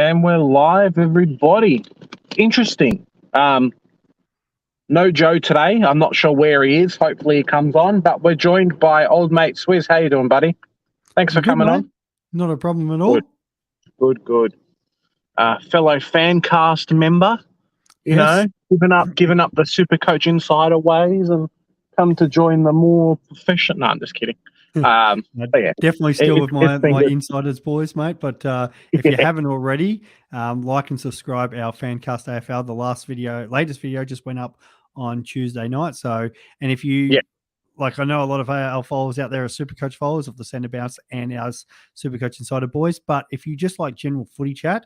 And we're live, everybody. Interesting. No Joe today. I'm not sure where he is. Hopefully he comes on. But we're joined by old mate Swizz. How you doing, buddy? Thanks for coming on. Not a problem at all. Good. Fellow fan cast member, you know, giving up the super coach insider ways and come to join the more professional. No, I'm just kidding. Yeah. Definitely still with my insiders, boys, mate. But if you haven't already, like and subscribe our Fancast AFL. The latest video just went up on Tuesday night. So, and if you, like, I know a lot of our followers out there are Supercoach followers of the Centre Bounce and our Supercoach Insider boys. But if you just like general footy chat,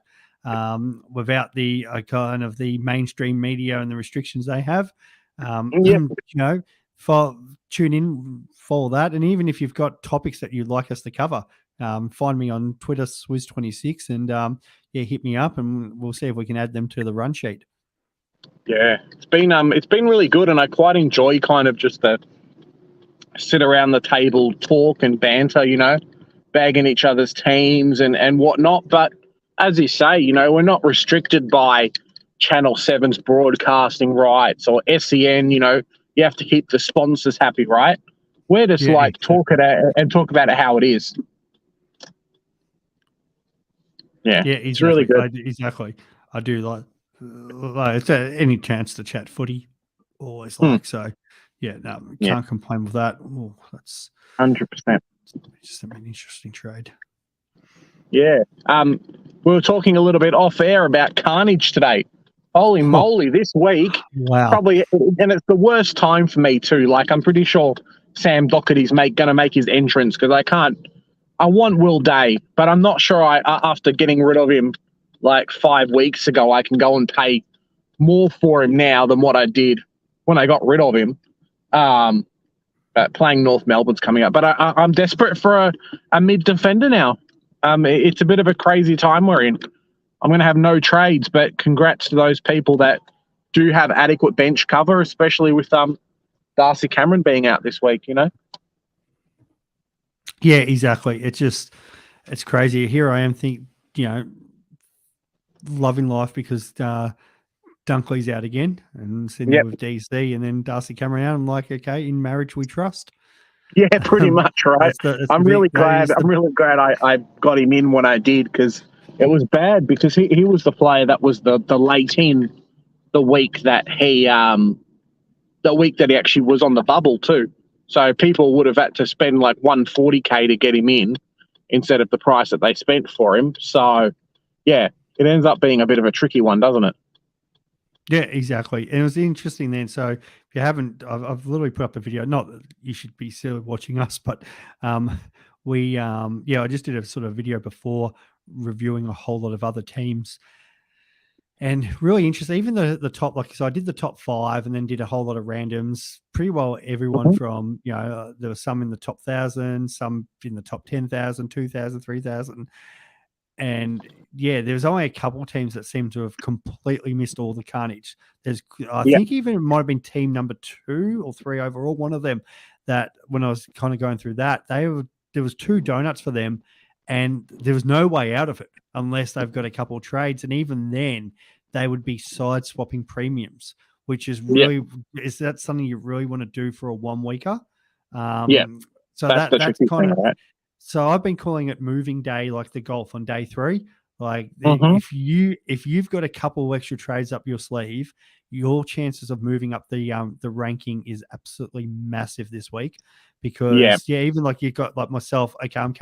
without the kind of the mainstream media and the restrictions they have, you know, tune in, follow that. And even if you've got topics that you'd like us to cover, find me on Twitter, Swizz26, and hit me up and we'll see if we can add them to the run sheet. Yeah, it's been really good, and I quite enjoy kind of just the sit around the table, talk and banter, you know, bagging each other's teams and whatnot. But as you say, you know, we're not restricted by Channel 7's broadcasting rights or SEN, you know. You have to keep the sponsors happy, right? We're just talk about it how it is. Yeah, exactly. It's really good. Exactly. I do like it's any chance to chat footy. Always like so. Yeah, no, can't complain with that. Oh, that's 100%. Just an interesting trade. Yeah. We were talking a little bit off air about carnage today. Holy moly, this week. Wow. Probably, and it's the worst time for me too. Like, I'm pretty sure Sam Doherty's going to make his entrance because I want Will Day, but I'm not sure after getting rid of him like 5 weeks ago, I can go and pay more for him now than what I did when I got rid of him. Playing North Melbourne's coming up, but I'm desperate for a mid defender now. It's a bit of a crazy time we're in. I'm going to have no trades, but congrats to those people that do have adequate bench cover, especially with Darcy Cameron being out this week, you know? Yeah, exactly. It's crazy. Here I am loving life because Dunkley's out again and sitting with DC and then Darcy Cameron out. I'm like, okay, in marriage we trust. Yeah, pretty much, right? I'm really glad I got him in when I did because it was bad because he was the player that was the late in the week that he actually was on the bubble too. So people would have had to spend like $140K to get him in instead of the price that they spent for him. So yeah, it ends up being a bit of a tricky one, doesn't it? Yeah, exactly. And it was interesting then. So if you haven't, I've literally put up a video, not that you should be still watching us, but I just did a sort of video before reviewing a whole lot of other teams. And really interesting, even the top, so I did the top 5 and then did a whole lot of randoms. Pretty well everyone from, there was some in the top 1,000, some in the top 10,000, 2,000, 3,000. And yeah, there's only a couple of teams that seem to have completely missed all the carnage. I think even it might have been team number 2 or 3 overall, one of them, that when I was kind of going through that, there was 2 donuts for them and there was no way out of it unless they've got a couple of trades. And even then they would be side swapping premiums, which is really, is that something you really want to do for a 1 weeker? So that's kind of, right? So I've been calling it moving day, like the golf on day 3. Like if you've got a couple of extra trades up your sleeve, your chances of moving up the ranking is absolutely massive this week. Because even like you've got like myself, okay, I'm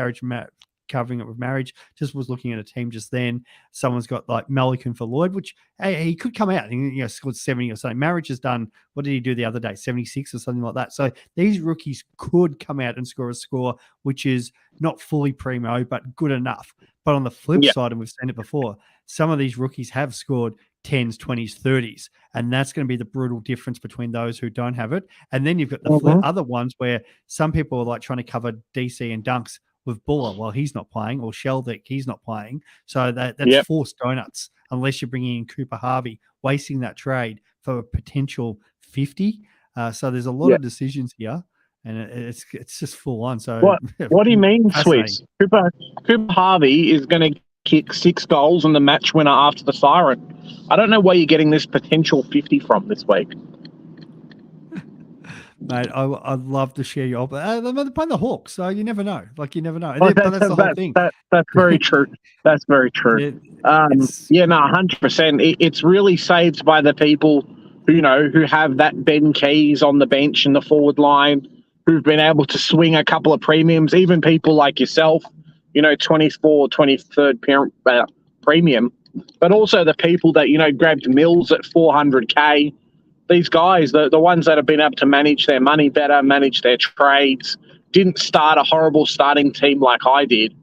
covering it with marriage. Just was looking at a team just then. Someone's got like Melican for Lloyd, which he could come out and scored 70 or something. Marriage has done, what did he do the other day? 76 or something like that. So these rookies could come out and score a score which is not fully primo, but good enough. But on the flip side, and we've seen it before, some of these rookies have scored 10s, 20s, 30s, and that's going to be the brutal difference between those who don't have it. And then you've got the other ones where some people are like trying to cover DC and Dunks with Buller while he's not playing, or Sheldrick, he's not playing. So that's forced donuts unless you're bringing in Cooper Harvey, wasting that trade for a potential 50. So there's a lot of decisions here, and it's just full on. So what do you mean, Swizz? Cooper Harvey is going to kick 6 goals and the match winner after the siren. I don't know where you're getting this potential 50 from this week. Mate, I'd love to share your, but they're playing the Hawks, so you never know. Like, you never know. Oh, But that's the whole thing. That's very true. That's very true. Yeah, no, 100%. It's really saved by the people who have that Ben Keys on the bench in the forward line, who've been able to swing a couple of premiums, even people like yourself, 24, 23rd premium, but also the people that, grabbed Mills at 400K. These guys, the ones that have been able to manage their money better, manage their trades, didn't start a horrible starting team like I did,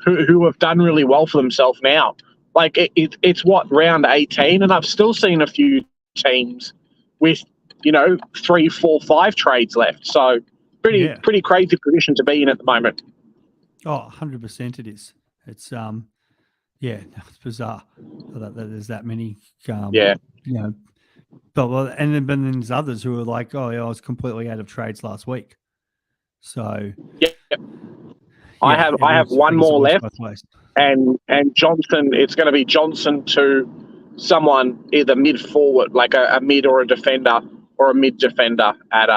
who have done really well for themselves now. Like, it's round 18, and I've still seen a few teams with, 3, 4, 5 trades left. So pretty crazy position to be in at the moment. Oh, 100% it is. It's, it's bizarre that there's that many, but then there's others who are like, oh, yeah, I was completely out of trades last week. So I have one more left, and Johnson. It's going to be Johnson to someone either mid forward, like a mid or a defender, or a mid defender at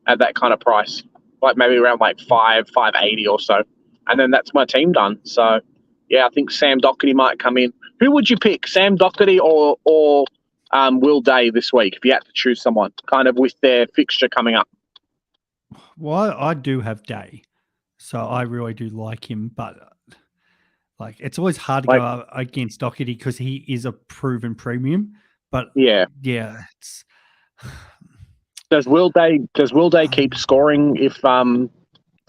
that kind of price, like maybe around like 580 or so, and then that's my team done. So yeah, I think Sam Doherty might come in. Who would you pick, Sam Doherty or Will Day this week, if you had to choose someone, kind of with their fixture coming up? Well, I do have Day, so I really do like him, but like it's always hard to go up against Doherty because he is a proven premium. But it's. Does Will Day keep scoring if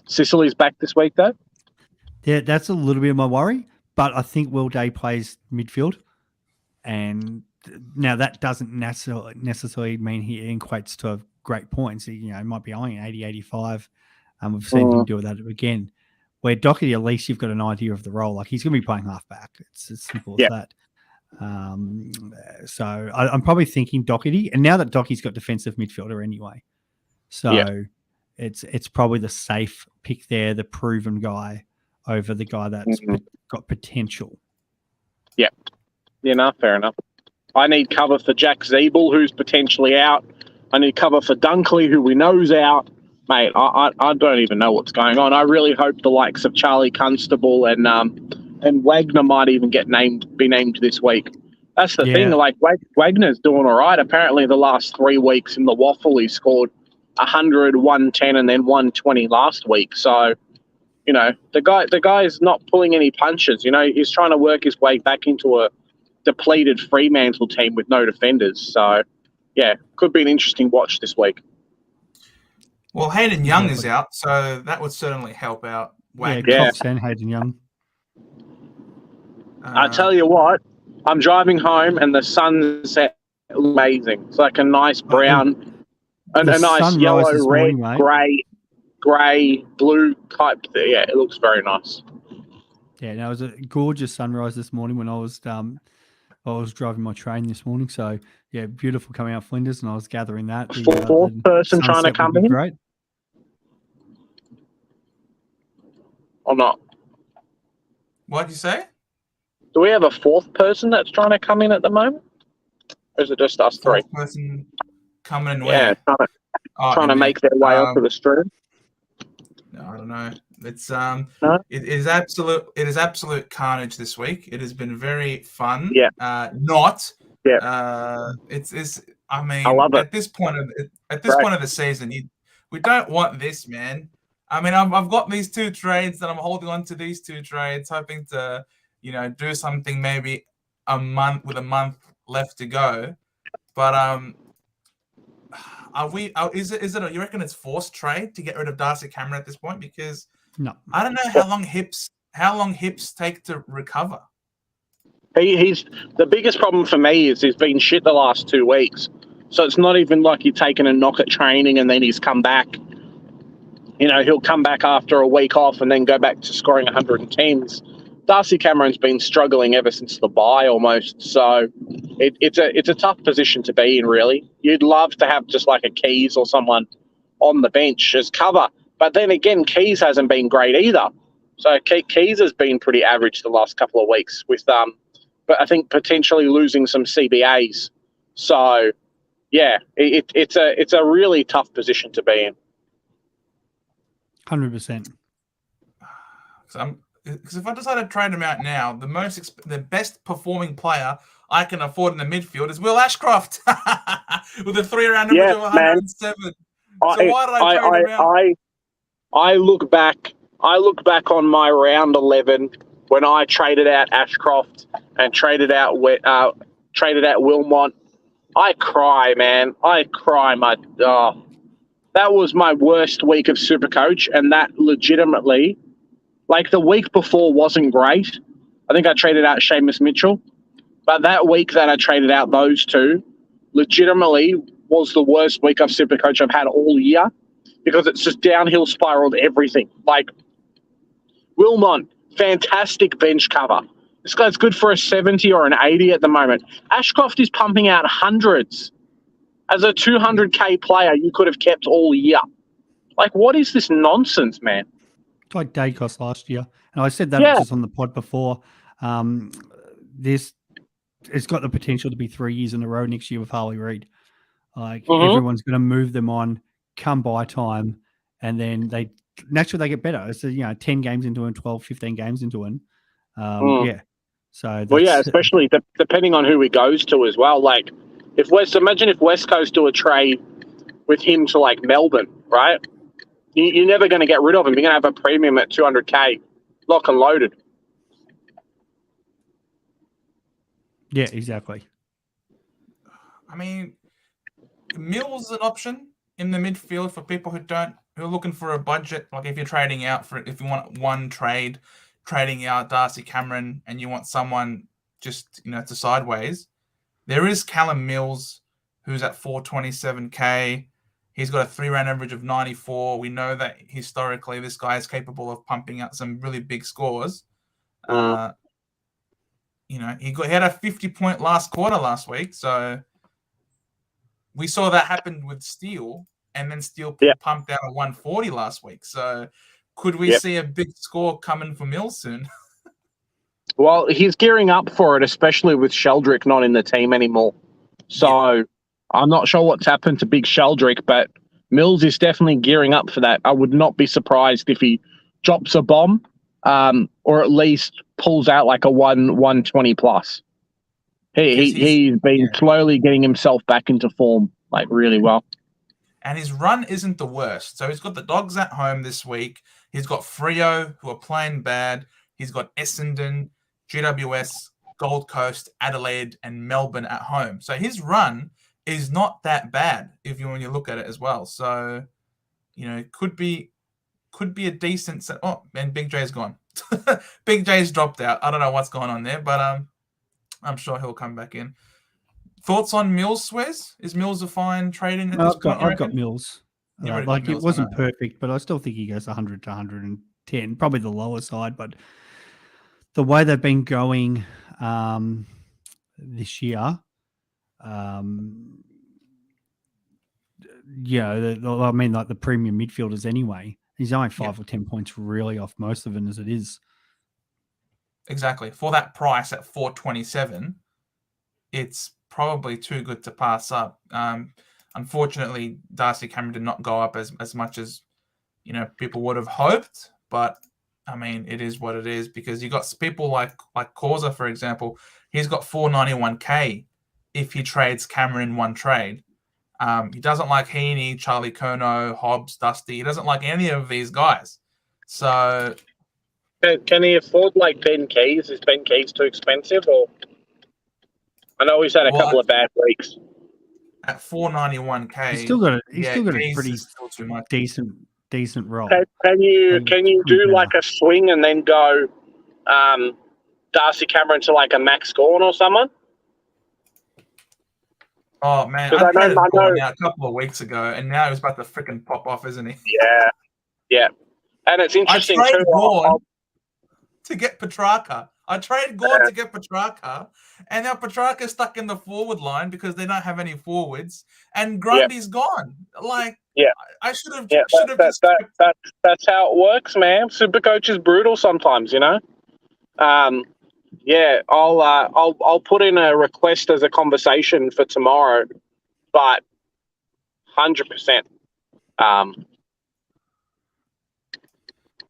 Sicily's back this week though? Yeah, that's a little bit of my worry, but I think Will Day plays midfield, and now that doesn't necessarily mean he equates to great points. He might be only 80, 85. We've seen him do that again. Where Doherty, at least you've got an idea of the role. Like, he's going to be playing halfback. It's as simple as that. So I'm probably thinking Doherty, and now that Doherty's got defensive midfielder anyway, so it's probably the safe pick there, the proven guy over the guy that's got potential. Yeah, fair enough. I need cover for Jack Zeeble, who's potentially out. I need cover for Dunkley, who we know's out. Mate, I don't even know what's going on. I really hope the likes of Charlie Constable and Wagner might even be named this week. That's the thing. Like, Wagner's doing all right. Apparently, the last 3 weeks in the Waffle, he scored 100, 110, and then 120 last week. So, the guy is not pulling any punches. He's trying to work his way back into a depleted Fremantle team with no defenders. So, yeah, could be an interesting watch this week. Well, Hayden Young is out, so that would certainly help out Wagner. Yeah, Cox and Hayden Young. I tell you what, I'm driving home and the sunset amazing. It's like a nice brown, a nice yellow, red, grey, blue type. Yeah, it looks very nice. Yeah, no, it was a gorgeous sunrise this morning when I was driving my train this morning. So yeah, beautiful coming out Flinders, and I was gathering that. Fourth person trying to come in. Great. Or not? What'd you say? Do we have a fourth person that's trying to come in at the moment? Or is it just us three? Fourth person coming in where? Yeah, trying to make their way up to the stream. No, I don't know. It's it is absolute carnage this week. It has been very fun. Yeah. It's I mean, I love it. At this point of the season, we don't want this, man. I mean, I've got these 2 trades and I'm holding on to these 2 trades, hoping to, do something maybe with a month left to go. But is it you reckon it's forced trade to get rid of Darcy Cameron at this point? Because no, I don't know how long hips take to recover. He's the biggest problem for me is he's been shit the last 2 weeks. So it's not even like he's taken a knock at training and then he's come back. He'll come back after a week off and then go back to scoring 110s. Darcy Cameron's been struggling ever since the bye almost. So it's a tough position to be in, really. You'd love to have just like a Keys or someone on the bench as cover. But then again, Keys hasn't been great either. So Keys has been pretty average the last couple of weeks with but I think potentially losing some CBAs. So yeah, it's a really tough position to be in. 100%. Because if I decide to trade him out now, the best performing player I can afford in the midfield is Will Ashcroft with a 3-round average of 107. So why did I trade him out? I look back on my round 11 when I traded out Ashcroft and traded out Wilmot. I cry, man. I cry. That was my worst week of Supercoach, and that legitimately, like the week before wasn't great. I think I traded out Seamus Mitchell, but that week that I traded out those two legitimately was the worst week of Supercoach I've had all year because it's just downhill spiraled everything. Like Wilmot, fantastic bench cover. This guy's good for a 70 or an 80 at the moment. Ashcroft is pumping out hundreds. As a 200K player, you could have kept all year. Like, what is this nonsense, man? It's like Dacos last year. And I said that just on the pod before. It's got the potential to be 3 years in a row next year with Harley Reid. Like, everyone's going to move them on, come by time, and then they get better. It's 10 games into it, 12, 15 games into it. Yeah. So especially depending on who he goes to as well. Like, imagine if West Coast do a trade with him to like Melbourne, right? You're never going to get rid of him. You're going to have a premium at 200K, lock and loaded. Yeah, exactly. I mean, Mills is an option in the midfield for people who are looking for a budget. Like if you're trading out if you want one trade, trading out Darcy Cameron, and you want someone just to sideways. There is Callum Mills, who's at 427K. He's got a 3-round average of 94. We know that historically this guy is capable of pumping out some really big scores. He had a 50-point last quarter last week. So we saw that happen with Steele, and then Steele pumped out a 140 last week. So could we see a big score coming for Mills soon? Well, he's gearing up for it, especially with Sheldrick not in the team anymore. So I'm not sure what's happened to Big Sheldrick, but Mills is definitely gearing up for that. I would not be surprised if he drops a bomb or at least pulls out like a 120 plus. He's been slowly getting himself back into form, like really well. And his run isn't the worst. So he's got the Dogs at home this week. He's got Freo, who are playing bad. He's got Essendon, GWS, Gold Coast, Adelaide, and Melbourne at home. So his run is not that bad when you look at it as well. So, could be a decent set. Oh, and Big J's gone. Big J's dropped out. I don't know what's going on there, but I'm sure he'll come back in. Thoughts on Mills, Swez? Is Mills a fine trading at this point? I've got Mills. It wasn't perfect, but I still think he goes 100 to 110, probably the lower side. But the way they've been going this year, like the premium midfielders anyway, he's only 5 or 10 points really off most of them as it is. Exactly. For that price at 427, it's probably too good to pass up. Unfortunately, Darcy Cameron did not go up as much as people would have hoped, but I mean, it is what it is because you got people like Causa, for example. He's got 491K if he trades Cameron in one trade. He doesn't like Heaney, Charlie Curnow, Hobbs, Dusty. He doesn't like any of these guys. So, can he afford like Ben Keys? Is Ben Keys too expensive? Or I know he's had a couple of bad weeks. At 491K, he's still got a pretty decent role. Can you do like a swing and then go Darcy Cameron to like a Max Gorn or someone? Oh man, I traded Gorn out a couple of weeks ago, and now he's about to freaking pop off, isn't he? Yeah, and it's interesting too. Gorn to get Petrarca. I traded Gord to get Petrarca, and now Petrarca's stuck in the forward line because they don't have any forwards, and Grundy's gone. Like, Yeah. I should have That's how it works, man. Supercoach is brutal sometimes, you know. Yeah, I'll put in a request as a conversation for tomorrow, but 100%.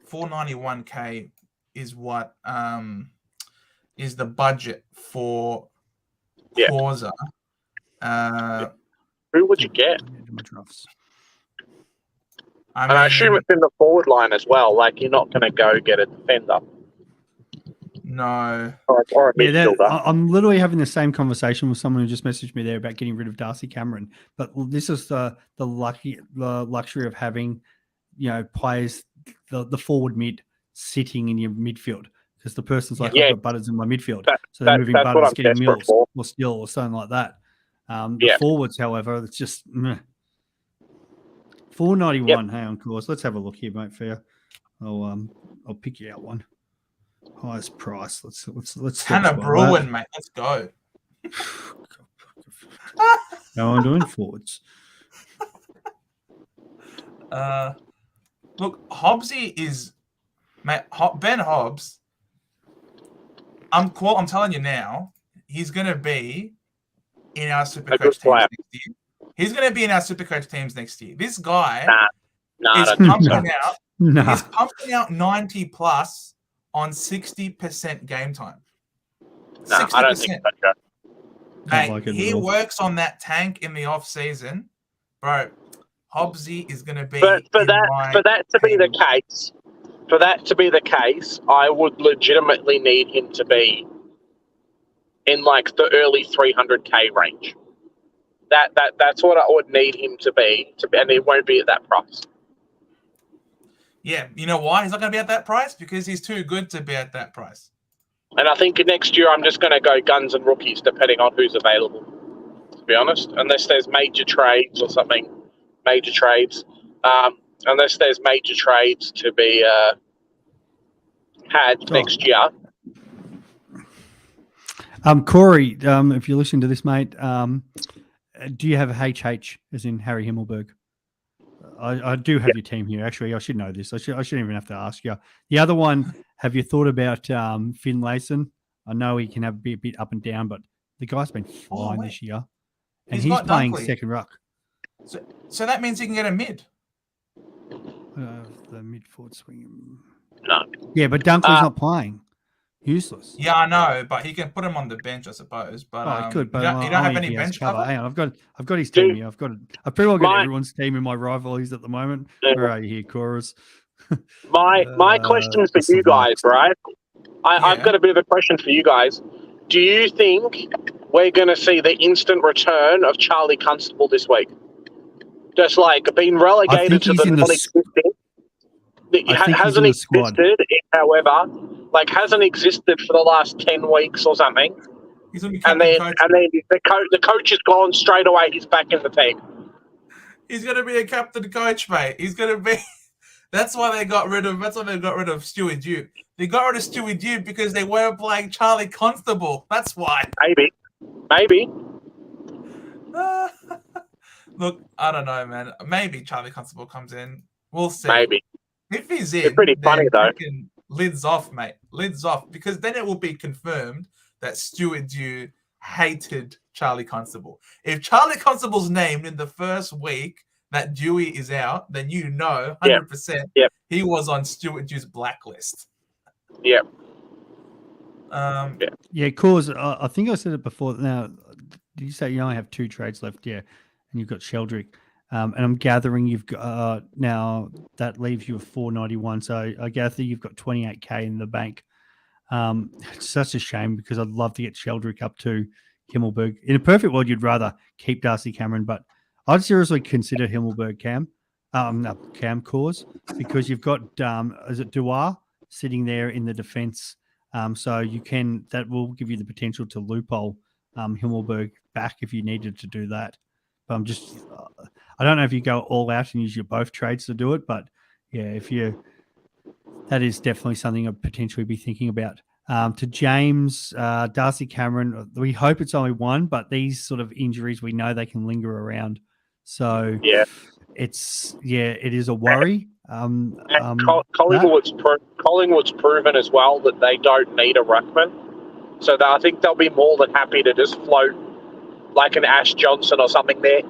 491K is what is the budget for Causa. Who would you get? I assume it's in the forward line as well. Like, you're not going to go get a defender. No. Or a midfielder. I'm literally having the same conversation with someone who just messaged me there about getting rid of Darcy Cameron. But this is the luxury of having, players, the forward mid sitting in your midfield. Because the person's like, I've got Butters in my midfield. So they're moving Butters, getting Mills or Still or something like that. The forwards, however, it's just 491. Hang on, course. Let's have a look here, mate. Fair. I'll pick you out one. Highest price. Let's Hannah Bruin, mate. Let's go. No, I'm doing forwards. Look, Hobbsy is, mate. Ben Hobbs. I'm telling you now, he's gonna be in our Supercoach teams next year. He's gonna be in our Supercoach teams next year. This guy is pumping out. He's pumping out 90 plus on 60% game time. 60%. I don't think so. Mate, he works on that tank in the off season, bro. Hobbsy is going to be. But for that to be the case, I would legitimately need him to be in like the early 300K range. That's what I would need him to be, and it won't be at that price. Yeah, you know why he's not going to be at that price? Because he's too good to be at that price. And I think next year I'm just going to go guns and rookies, depending on who's available, to be honest. Unless there's major trades or something. Major trades. Unless there's major trades to be had next year. Corey, if you're listening to this, mate, do you have a HH, as in Harry Himmelberg? I do have your team here. Actually, I should know this. I shouldn't even have to ask you. The other one, have you thought about Finlayson? I know he can be a bit up and down, but the guy's been flying this year. And he's playing Dunkley. Second ruck. So that means he can get a mid. The mid forward swing. No. Yeah, but Dunkley's not playing. Useless. Yeah, I know, but he can put him on the bench, I suppose. But he could, but you don't have any bench cover. Hang on, I've got his team here. I've pretty well got everyone's team in my rivalries at the moment. Where are you here, Chorus? My question for you guys, right? I've got a bit of a question for you guys. Do you think we're going to see the instant return of Charlie Constable this week? Just like being relegated to the non-existing. Hasn't existed, however, hasn't existed for the last 10 weeks or something. And then the coach is gone straight away. He's back in the team. He's going to be a captain coach, mate. He's going to be. That's why they got rid of Stewie Dew. They got rid of Stewie Dew because they weren't playing Charlie Constable. That's why. Maybe. Look, I don't know, man. Maybe Charlie Constable comes in. We'll see. Maybe. If he's in, it's pretty funny though. Lids off, mate. Lids off, because then it will be confirmed that Stuart Dew hated Charlie Constable. If Charlie Constable's named in the first week that Dewey is out, then 100% he was on Stuart Dew's blacklist. Yeah. Cause I think I said it before. Now, did you say you only have 2 trades left? Yeah, and you've got Sheldrick. And I'm gathering you've got now that leaves you with 491. So I gather you've got 28K in the bank. It's such a shame because I'd love to get Sheldrick up to Himmelberg. In a perfect world, you'd rather keep Darcy Cameron, but I'd seriously consider Himmelberg Cam Cause, because you've got is it Duar sitting there in the defence. So that will give you the potential to loophole Himmelberg back if you needed to do that. But I'm just, I don't know if you go all out and use your both trades to do it, but yeah, that is definitely something I'd potentially be thinking about. To James, Darcy Cameron, we hope it's only one, but these sort of injuries, we know they can linger around. So Yeah. it is a worry. And that- Collingwood's proven as well that they don't need a ruckman. So I think they'll be more than happy to just float like an Ash Johnson or something there.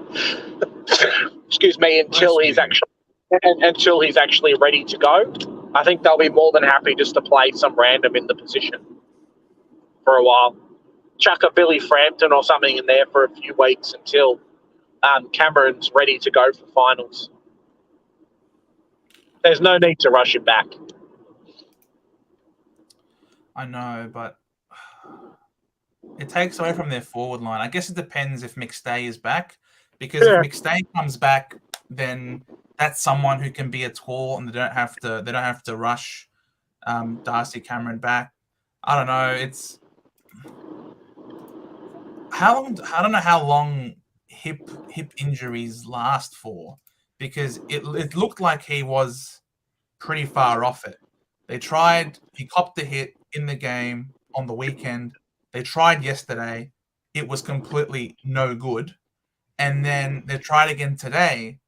Excuse me, until he's actually ready to go. I think they'll be more than happy just to play some random in the position for a while. Chuck a Billy Frampton or something in there for a few weeks until Cameron's ready to go for finals. There's no need to rush him back. I know, but it takes away from their forward line. I guess it depends if McStay is back, because if McStay comes back, then that's someone who can be a tool, and they don't have to rush Darcy Cameron back. I don't know. It's how long. I don't know how long hip injuries last for, because it looked like he was pretty far off it. He copped the hit in the game on the weekend. They tried yesterday. It was completely no good. And then they tried again today.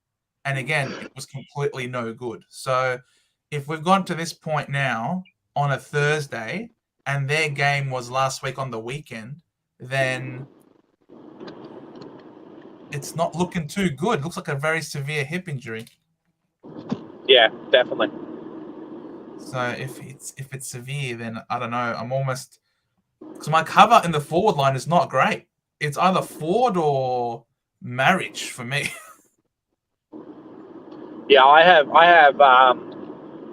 And again, it was completely no good. So if we've gone to this point now on a Thursday and their game was last week on the weekend, then it's not looking too good. It looks like a very severe hip injury. Yeah, definitely. So if it's severe, then I don't know. I'm almost, because my cover in the forward line is not great. It's either Ford or Marriage for me. Yeah, I have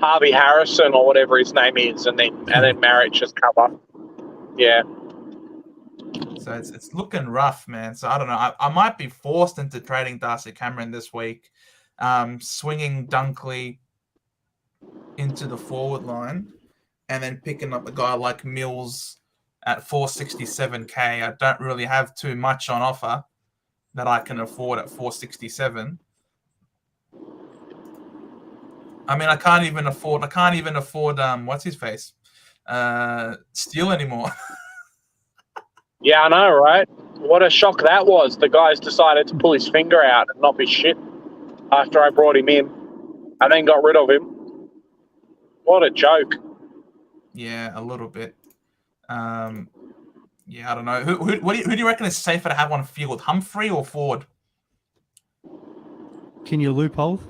Harvey Harrison or whatever his name is, and then Marriage as cover. Yeah. So it's looking rough, man. So I don't know. I might be forced into trading Darcy Cameron this week, swinging Dunkley into the forward line, and then picking up a guy like Mills at 467K. I don't really have too much on offer that I can afford at 467. I mean, I can't even afford what's his face? Steele anymore. Yeah, I know, right? What a shock that was. The guy's decided to pull his finger out and not be shit after I brought him in and then got rid of him. What a joke. Yeah, a little bit. Yeah, I don't know. Who do you reckon is safer to have on field, Humphrey or Ford? Can you loophole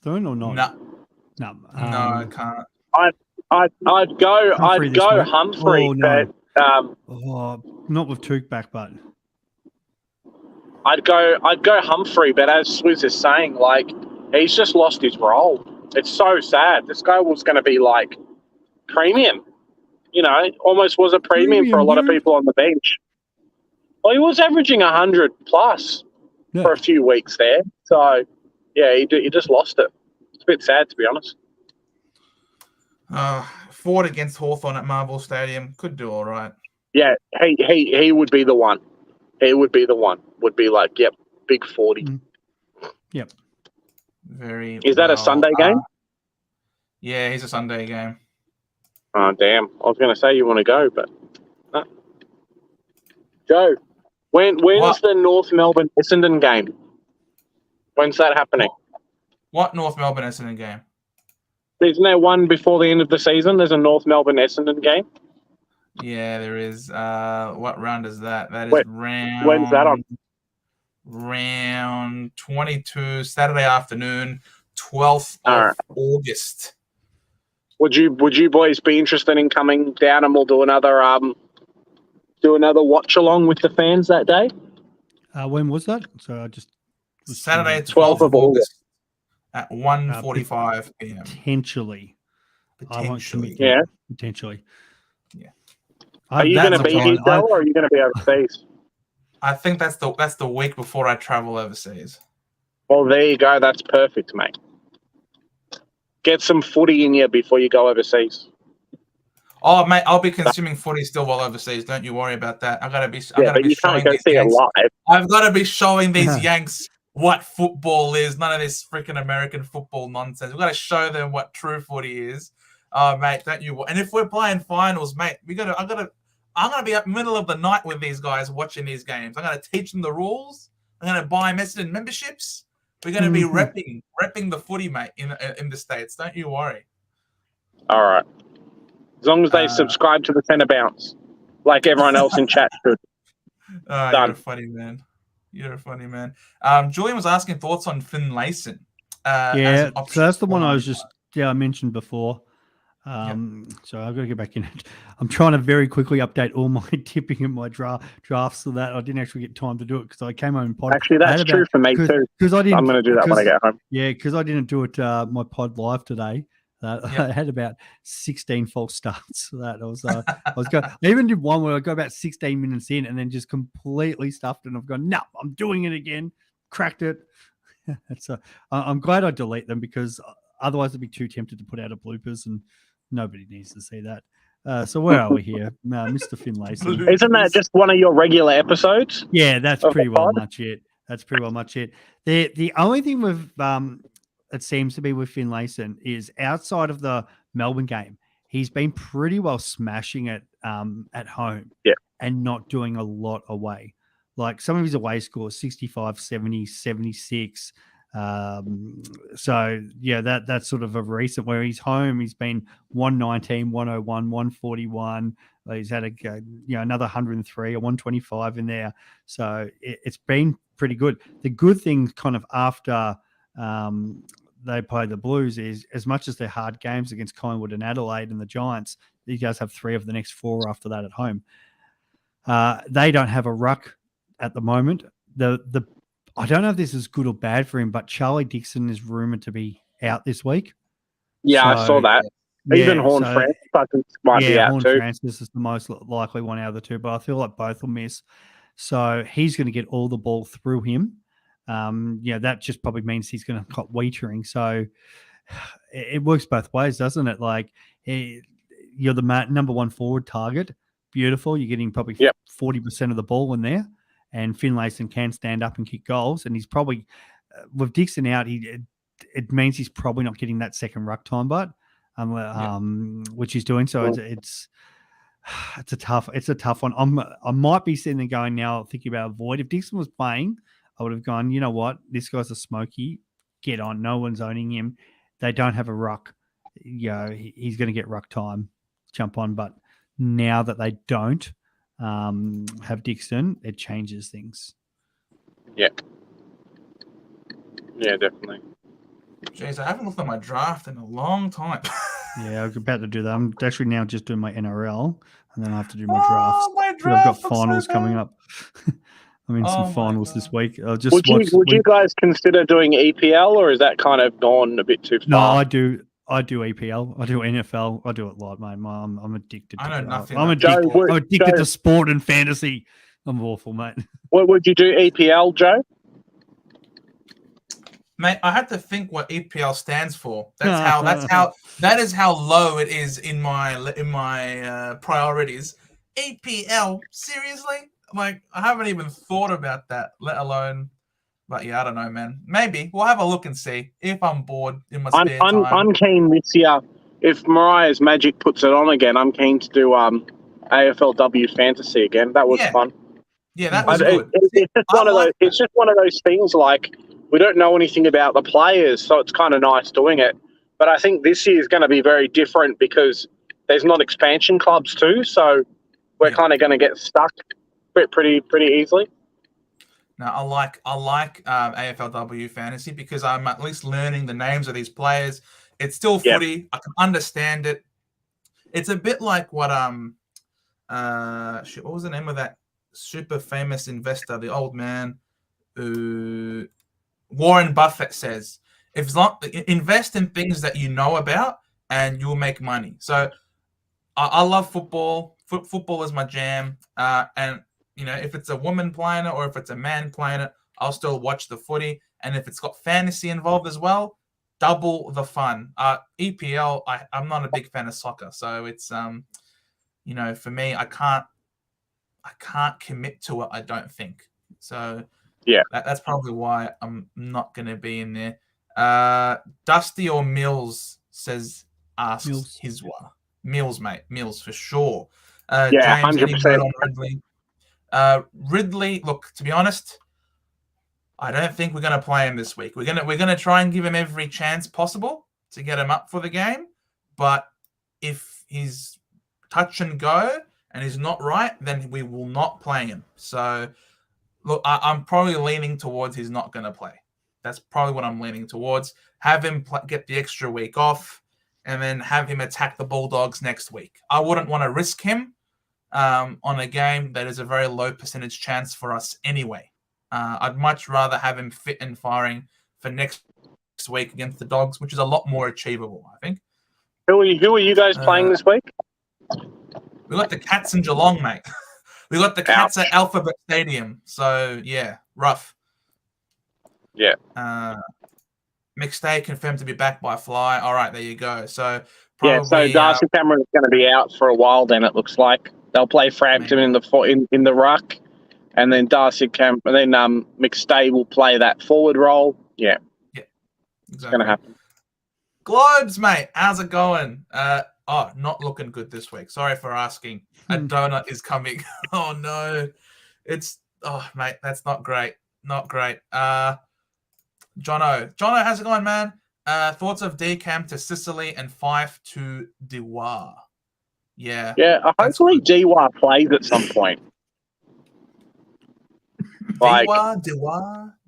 Thurn or not? No, I can't. I'd go Humphrey, oh, no. but not with Took back, but I'd go Humphrey, but as Swizz is saying, like, he's just lost his role. It's so sad. This guy was going to be like premium, almost was a premium for a lot of people on the bench. Well, he was averaging 100 plus for a few weeks there. So, yeah, he just lost it. It's a bit sad, to be honest. Ford against Hawthorn at Marvel Stadium could do all right. Yeah, he would be the one. He would be the one. Would be like, yep, big 40. Yep. Very. Is that a Sunday game? Yeah, he's a Sunday game. Oh, damn. I was going to say you want to go, but no. Joe, when's the North Melbourne Essendon game? When's that happening? What North Melbourne Essendon game? Isn't there one before the end of the season? There's a North Melbourne Essendon game. Yeah, there is. What round is that? That is round. When's that on? Round 22, Saturday afternoon, 12th of August. Would you boys be interested in coming down and we'll do another watch along with the fans that day? When was that? So I just Saturday, 12th of August at 1:45 p.m. Potentially. Yeah. Potentially. Yeah. Are you going to be here, Joe, or are you going to be overseas? I think that's the week before I travel overseas. Well, there you go. That's perfect, mate. Get some footy in you before you go overseas. Oh, mate, I'll be consuming footy still while overseas. Don't you worry about that. I've got to be showing these Yanks. I've got to be showing these Yanks what football is. None of this freaking American football nonsense. We've got to show them what true footy is. Oh, mate, don't you? And if we're playing finals, mate, I'm gonna be up middle of the night with these guys watching these games. I'm gonna teach them the rules. I'm gonna buy Messenger memberships. We're gonna be repping the footy, mate, in the States. Don't you worry. All right. As long as they subscribe to the Centre Bounce, like everyone else in chat should. You're a funny man. You're a funny man. Julian was asking thoughts on Finlayson. So that's the one I mentioned before. So I've got to get back in it. I'm trying to very quickly update all my tipping and my drafts so that I didn't actually get time to do it because I came home and pod. Actually, that's true for me too. Because I didn't. I'm going to do that when I get home. Yeah, because I didn't do it my pod live today. I had about 16 false starts. So that I was going. I even did one where I got about 16 minutes in and then just completely stuffed it. And I've gone, no, I'm doing it again. Cracked it. I'm glad I delete them because otherwise I'd be too tempted to put out a bloopers and nobody needs to see that. So where are we here? Mr. Finlayson. Isn't that just one of your regular episodes? Yeah, that's pretty well much it. That's pretty well much it. The only thing with it seems to be with Finlayson is outside of the Melbourne game, he's been pretty well smashing it at home and not doing a lot away. Like some of his away scores, 65, 70, 76. So yeah, that's sort of a recent where he's home. He's been 119, 101, 141. He's had another 103 or 125 in there. So it's been pretty good. The good thing kind of after they play the Blues is as much as they're hard games against Collingwood and Adelaide and the Giants, you guys have 3 of the next 4 after that at home. They don't have a ruck at the moment. I don't know if this is good or bad for him, but Charlie Dixon is rumoured to be out this week. Yeah, I saw that. Even Horn-Francis might be out too. Horn-Francis is the most likely one out of the 2, but I feel like both will miss. So he's going to get all the ball through him. That just probably means he's going to cut Wietering. So it works both ways, doesn't it? Like you're the number 1 forward target. Beautiful. You're getting probably 40% of the ball in there. And Finlayson can stand up and kick goals. And he's probably, with Dixon out, it means he's probably not getting that second ruck time, which he's doing. So it's a tough one. I might be sitting there going now, thinking about a void. If Dixon was playing, I would have gone, you know what? This guy's a smoky. Get on. No one's owning him. They don't have a ruck. He's going to get ruck time. Jump on. But now that they don't have Dixon, it changes things. Yeah. Yeah, definitely. Jeez, I haven't looked at my draft in a long time. Yeah, I'm about to do that. I'm actually now just doing my NRL, and then I have to do my drafts. My draft. I've got finals coming up. I'm in some finals this week. Would you guys consider doing EPL, or is that kind of gone a bit too far? No, I do EPL. I do NFL. I do it a lot, mate. I'm addicted to it. I know nothing. I'm addicted to sport and fantasy. I'm awful, mate. What would you do EPL, Joe? Mate, I had to think what EPL stands for. That is how low it is in my priorities. EPL, seriously? Like, I haven't even thought about that, let alone. But yeah, I don't know, man. Maybe we'll have a look and see if I'm bored in my spare time. I'm keen this year. If Mariah's Magic puts it on again, I'm keen to do AFLW fantasy again. That was fun. Yeah, that was good. It's just one of those things. Like, we don't know anything about the players, so it's kind of nice doing it. But I think this year is going to be very different because there's not expansion clubs too, so we're kind of going to get stuck pretty easily. Now, I like AFLW fantasy because I'm at least learning the names of these players. It's still footy. I can understand it. It's a bit like what what was the name of that super famous investor, the old man, Warren Buffett says, invest in things that you know about and you'll make money. So I love football. Football is my jam. And if it's a woman playing it or if it's a man playing it, I'll still watch the footy. And if it's got fantasy involved as well, double the fun. EPL, I'm not a big fan of soccer. So it's, for me, I can't commit to it, I don't think. So yeah, that's probably why I'm not going to be in there. Dusty or Mills says, asks his one. Mills, mate. Mills for sure. Yeah, James, any 100%. word on Ridley? Ridley, look, to be honest, I don't think we're going to play him this week. We're gonna try and give him every chance possible to get him up for the game. But if he's touch and go and he's not right, then we will not play him. So, look, I'm probably leaning towards he's not going to play. That's probably what I'm leaning towards. Have him get the extra week off, and then have him attack the Bulldogs next week. I wouldn't want to risk him on a game that is a very low percentage chance for us anyway. I'd much rather have him fit and firing for next week against the Dogs, which is a lot more achievable, I think. Who are you guys playing this week? We got the Cats in Geelong, mate. We got the Cats at Alphabet Stadium. So, yeah, rough. Yeah. McStay confirmed to be back by fly. All right, there you go. So, probably, so Darcy Cameron is going to be out for a while then, it looks like. They'll play Frampton in the ruck. And then McStay will play that forward role. Yeah. Yeah. Exactly. It's going to happen. Globes, mate. How's it going? Not looking good this week. Sorry for asking. A donut is coming. Oh, no. Mate, that's not great. Not great. Jono, how's it going, man? Thoughts of Decam to Sicily and Fife to Dewar? Yeah. Yeah, hopefully Dewar plays at some point.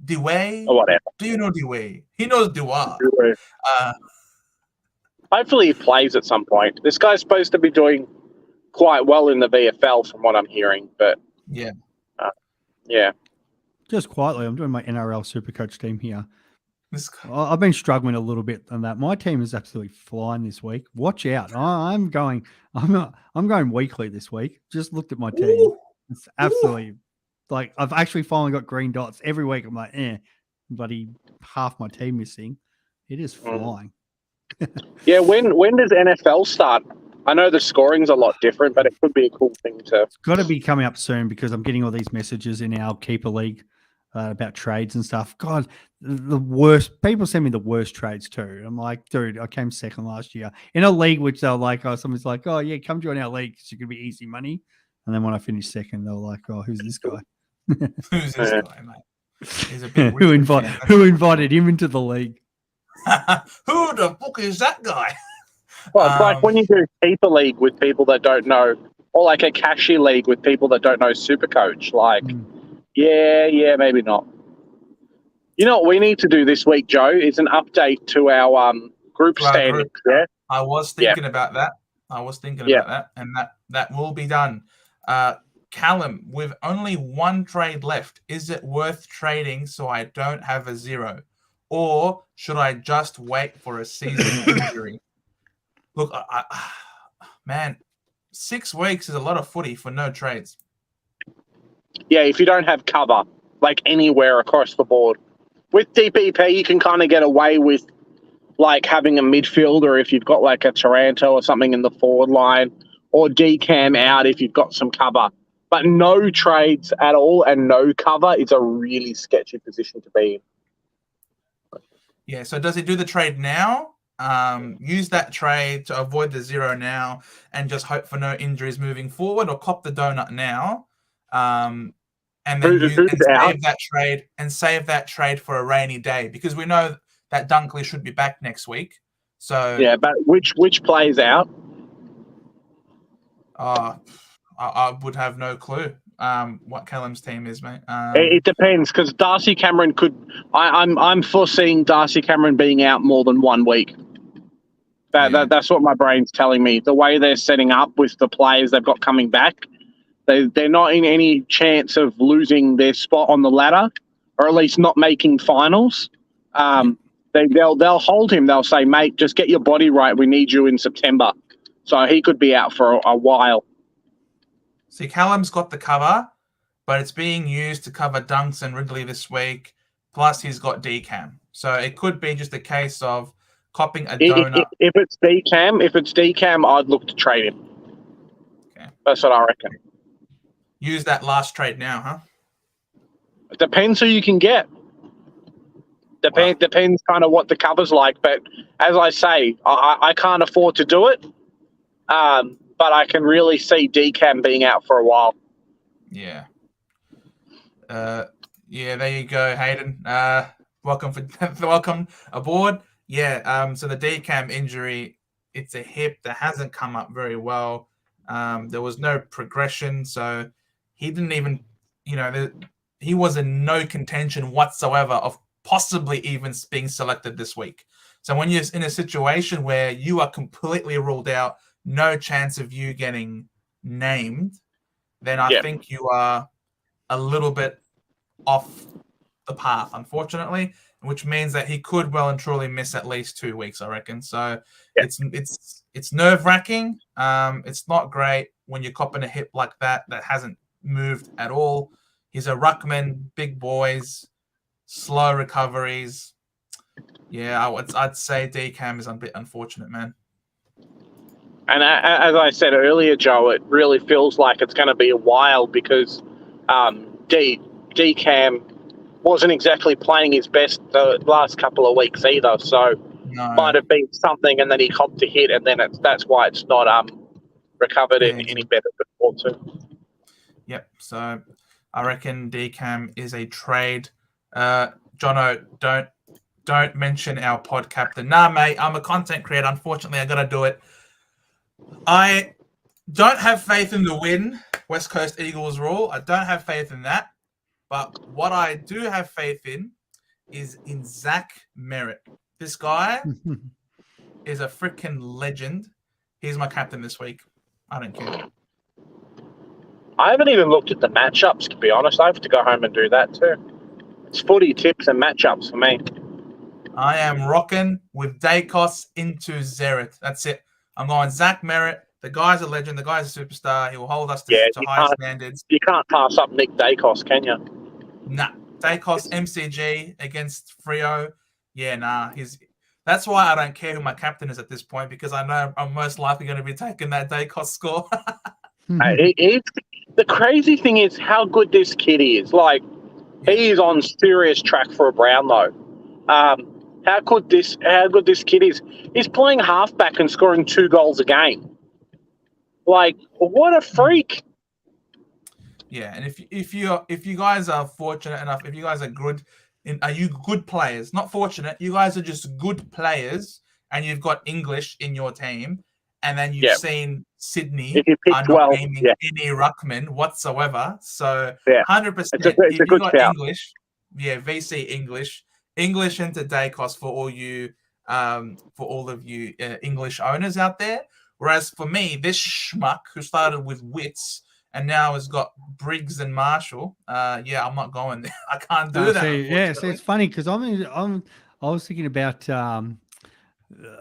Dewey? Or whatever. Do you know Dewey? He knows Dewar. Hopefully he plays at some point. This guy's supposed to be doing quite well in the VFL from what I'm hearing, but yeah. Just quietly, I'm doing my NRL Supercoach team here. I've been struggling a little bit on that. My team is absolutely flying this week. Watch out. I'm going weekly this week. Just looked at my team. Ooh. It's absolutely like I've actually finally got green dots every week. I'm like, bloody half my team missing. It is flying. Yeah, when does NFL start? I know the scoring's a lot different, but it could be a cool thing to. It's got to be coming up soon because I'm getting all these messages in our keeper league about trades and stuff. God, the worst people send me the worst trades too. I'm like, dude, I came second last year in a league which they're like, someone's like, oh yeah, come join our league because you can be easy money. And then when I finish second, they're like, oh, who's this guy? Who's this guy, mate? He's a big who invited him into the league? Who the fuck is that guy? Well, it's like when you do keeper league with people that don't know, or like a cashier league with people that don't know Supercoach. Like, yeah, maybe not. You know what we need to do this week, Joe, is an update to our group standings. Yeah, I was thinking about that. And that will be done. Callum, with only one trade left, is it worth trading so I don't have a zero? Or should I just wait for a season injury? Look, man, 6 weeks is a lot of footy for no trades. Yeah, if you don't have cover, like anywhere across the board. With DPP, you can kind of get away with like having a midfielder if you've got like a Taranto or something in the forward line, or decam out if you've got some cover. But no trades at all and no cover is a really sketchy position to be in. Yeah, so does he do the trade now? Use that trade to avoid the zero now and just hope for no injuries moving forward, or cop the donut now and then save that trade for a rainy day, because we know that Dunkley should be back next week. So yeah, but which plays out? I would have no clue what Callum's team is, mate. It depends, because Darcy Cameron could. I'm foreseeing Darcy Cameron being out more than 1 week. That's what my brain's telling me. The way they're setting up with the players they've got coming back, they're not in any chance of losing their spot on the ladder, or at least not making finals. They'll hold him. They'll say, mate, just get your body right. We need you in September. So he could be out for a while. See, Callum's got the cover, but it's being used to cover Dunks and Ridley this week. Plus, he's got decam. So it could be just a case of copping a donut. If it's decam, I'd look to trade him. Okay. That's what I reckon. Use that last trade now, huh? It depends who you can get. Depends kind of what the cover's like. But as I say, I can't afford to do it. But I can really see DCAM being out for a while. Yeah. Yeah, there you go, Hayden. Welcome aboard. Yeah, so the DCAM injury, it's a hip that hasn't come up very well. There was no progression, so he didn't even, he was in no contention whatsoever of possibly even being selected this week. So when you're in a situation where you are completely ruled out, no chance of you getting named, then I think you are a little bit off the path, unfortunately, which means that he could well and truly miss at least 2 weeks, I reckon. So it's nerve-wracking. It's not great when you're copping a hip like that hasn't moved at all. He's a ruckman, big boys, slow recoveries. Yeah, I'd say DCAM is a bit unfortunate, man. And as I said earlier, Joe, it really feels like it's going to be a while because DCAM wasn't exactly playing his best the last couple of weeks either. So might have been something, and then he copped a hit, and then that's why it's not recovered any better before too. Yep. So I reckon DCAM is a trade. Jono, don't mention our pod captain. Nah, mate, I'm a content creator. Unfortunately, I gotta do it. I don't have faith in the win West Coast Eagles rule. I don't have faith in that. But what I do have faith in is in Zach Merritt. This guy is a freaking legend. He's my captain this week. I don't care. I haven't even looked at the matchups, to be honest. I have to go home and do that too. It's footy tips and matchups for me. I am rocking with Dacos into Zeret. That's it. I'm going Zach Merritt. The guy's a legend. The guy's a superstar. He will hold us to high standards. You can't pass up Nick Dacos, can you? Nah. Dacos MCG against Freo. Yeah, nah. That's why I don't care who my captain is at this point, because I know I'm most likely going to be taking that Dacos score. The crazy thing is how good this kid is. Like, he is on serious track for a Brownlow. How good this kid is. He's playing halfback and scoring 2 goals a game. Like, what a freak! Yeah, and if you guys are fortunate enough, if you guys are good, are you good players? Not fortunate. You guys are just good players, and you've got English in your team, and then you've seen Sydney are not naming any ruckman whatsoever. So 100%. If you got shout. English, VC English into Dacos for all of you English owners out there. Whereas for me, this schmuck who started with Wits and now has got Briggs and Marshall, I'm not going there. I can't do that. So it's funny because I was thinking about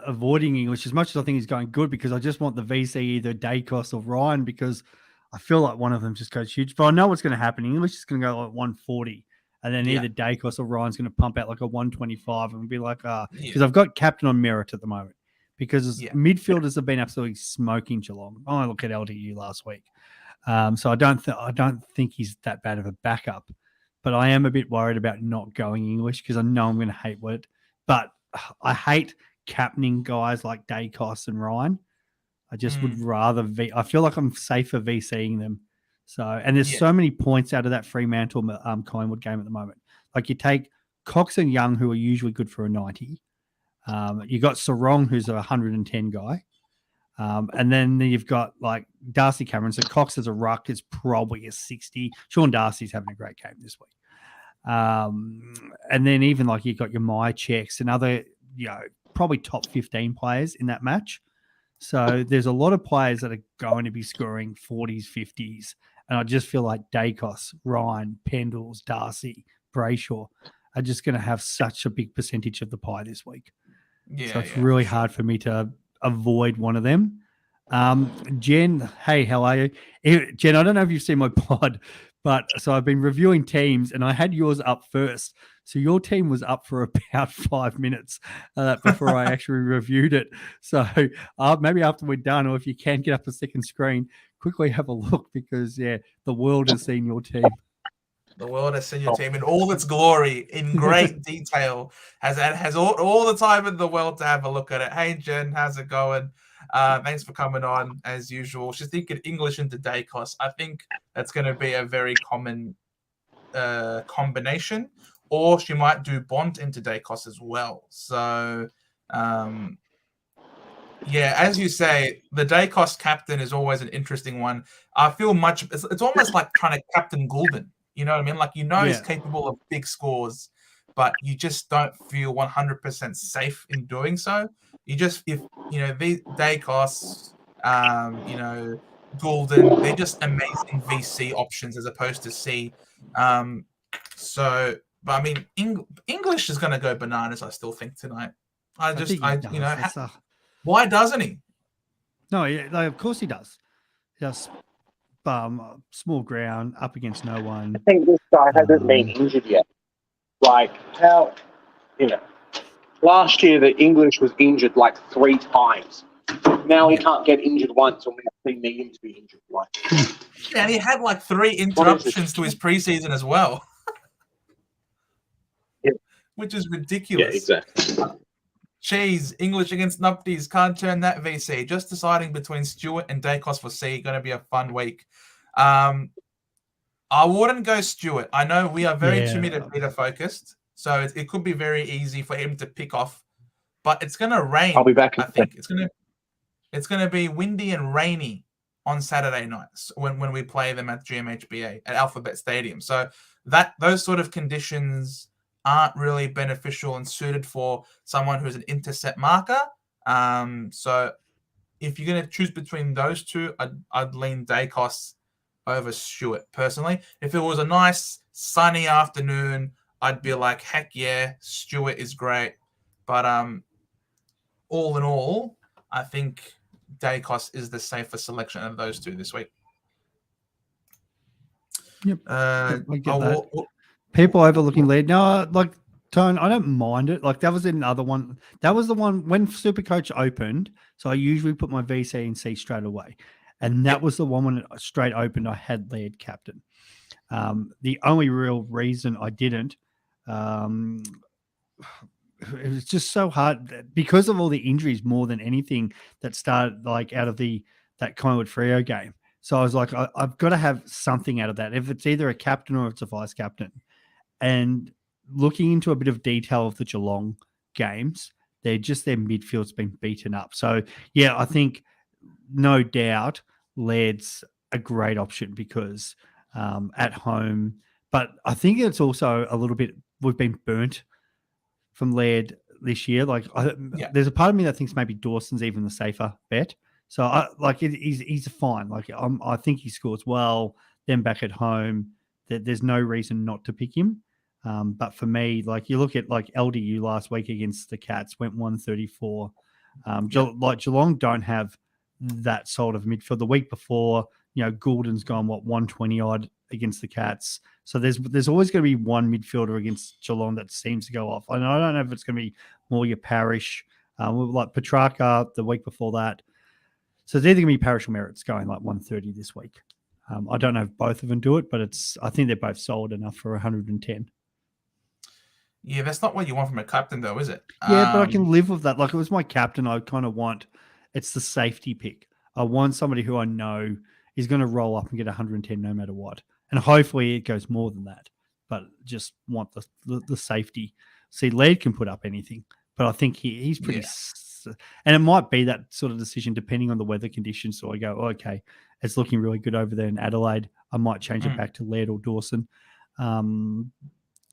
avoiding English as much as I think he's going good, because I just want the VC either Dacos or Ryan, because I feel like one of them just goes huge. But I know what's going to happen. English is going to go like 140. And then either Dacos or Ryan's going to pump out like a 125 and be like, because I've got captain on Merritt at the moment, because midfielders have been absolutely smoking Geelong. Oh, look at LDU last week. So I don't think he's that bad of a backup, but I am a bit worried about not going English because I know I'm going to hate it. But I hate captaining guys like Dacos and Ryan. I just would rather I feel like I'm safer VCing them. So, and there's so many points out of that Fremantle Collingwood game at the moment. Like, you take Cox and Young, who are usually good for a 90. You got Sarong, who's a 110 guy. And then you've got like Darcy Cameron. So Cox as a ruck is probably a 60. Sean Darcy's having a great game this week. And then even like you've got your My Checks and other, probably top 15 players in that match. So there's a lot of players that are going to be scoring 40s, 50s. And I just feel like Dacos, Ryan, Pendles, Darcy, Brayshaw are just going to have such a big percentage of the pie this week. So it's really hard for me to avoid one of them. Jen, hey, how are you? Jen, I don't know if you've seen my pod, but so I've been reviewing teams and I had yours up first. So your team was up for about 5 minutes before I actually reviewed it. So maybe after we're done, or if you can get up a second screen, quickly have a look, because the world has seen your team. The world has seen your team in all its glory, in great detail. Has all the time in the world to have a look at it. Hey, Jen, how's it going? Thanks for coming on, as usual. She's thinking English into Dacos. I think that's going to be a very common combination. Or she might do Bont into Dacos as well. So, yeah, as you say, the Dacos captain is always an interesting one. I feel it's almost like trying to captain Goulden. You know what I mean? Like, he's capable of big scores, but you just don't feel 100% safe in doing so. These Dacos, Goulden, they're just amazing VC options as opposed to C. But I mean, English is going to go bananas, I still think, tonight. Why doesn't he? No, of course he does. Just small ground up against no one. I think this guy hasn't been injured yet. Like how, last year the English was injured like 3 times. Now he can't get injured once, or we need him to be injured once. Yeah, and he had like 3 interruptions to his preseason as well. Yeah. Which is ridiculous. Yeah, exactly. Cheese, English against Nupties, can't turn that VC. Just deciding between Stewart and Dacos for C. Going to be a fun week. I wouldn't go Stewart. I know we are very 2-meter focused, so it could be very easy for him to pick off. But it's going to rain. I'll be back. I think it's going to be windy and rainy on Saturday nights when we play them at GMHBA at Alphabet Stadium. So those sort of conditions aren't really beneficial and suited for someone who's an intercept marker. So if you're going to choose between those two, I'd lean Dacos over Stewart personally. If it was a nice sunny afternoon, I'd be like, heck yeah, Stewart is great. But all in all, I think Dacos is the safer selection of those two this week. Yep. I get that. People overlooking lead. No, like, Tone, I don't mind it. Like, that was another one. That was the one when Supercoach opened. So I usually put my VC and C straight away. And that was the one when it straight opened, I had lead captain. The only real reason I didn't, it was just so hard because of all the injuries more than anything that started like out of that Collingwood Freo game. So I was like, I've got to have something out of that. If it's either a captain or it's a vice captain. And looking into a bit of detail of the Geelong games, their midfield's been beaten up. So, yeah, I think no doubt Laird's a great option because at home. But I think it's also a little bit, we've been burnt from Laird this year. Like, there's a part of me that thinks maybe Dawson's even the safer bet. So, he's fine. Like, I think he scores well. Then back at home, there's no reason not to pick him. But for me, like you look at like LDU last week against the Cats, went 134. Like Geelong don't have that sort of midfield. The week before, Goulden's gone 120 odd against the Cats. So there's always going to be one midfielder against Geelong that seems to go off. I don't know if it's going to be more your Parrish, like Petrarca the week before that. So it's either going to be Parrish or Merritt's going like 130 this week. I don't know if both of them do it, but I think they're both solid enough for 110. Yeah, that's not what you want from a captain, though, is it? Yeah, but I can live with that. Like, it was my captain. I kind of want it's the safety pick. I want somebody who I know is going to roll up and get 110 no matter what. And hopefully it goes more than that. But just want the safety. See, Laird can put up anything, but I think he's pretty. Yeah. And it might be that sort of decision depending on the weather conditions. So I go, okay, it's looking really good over there in Adelaide. I might change it back to Laird or Dawson.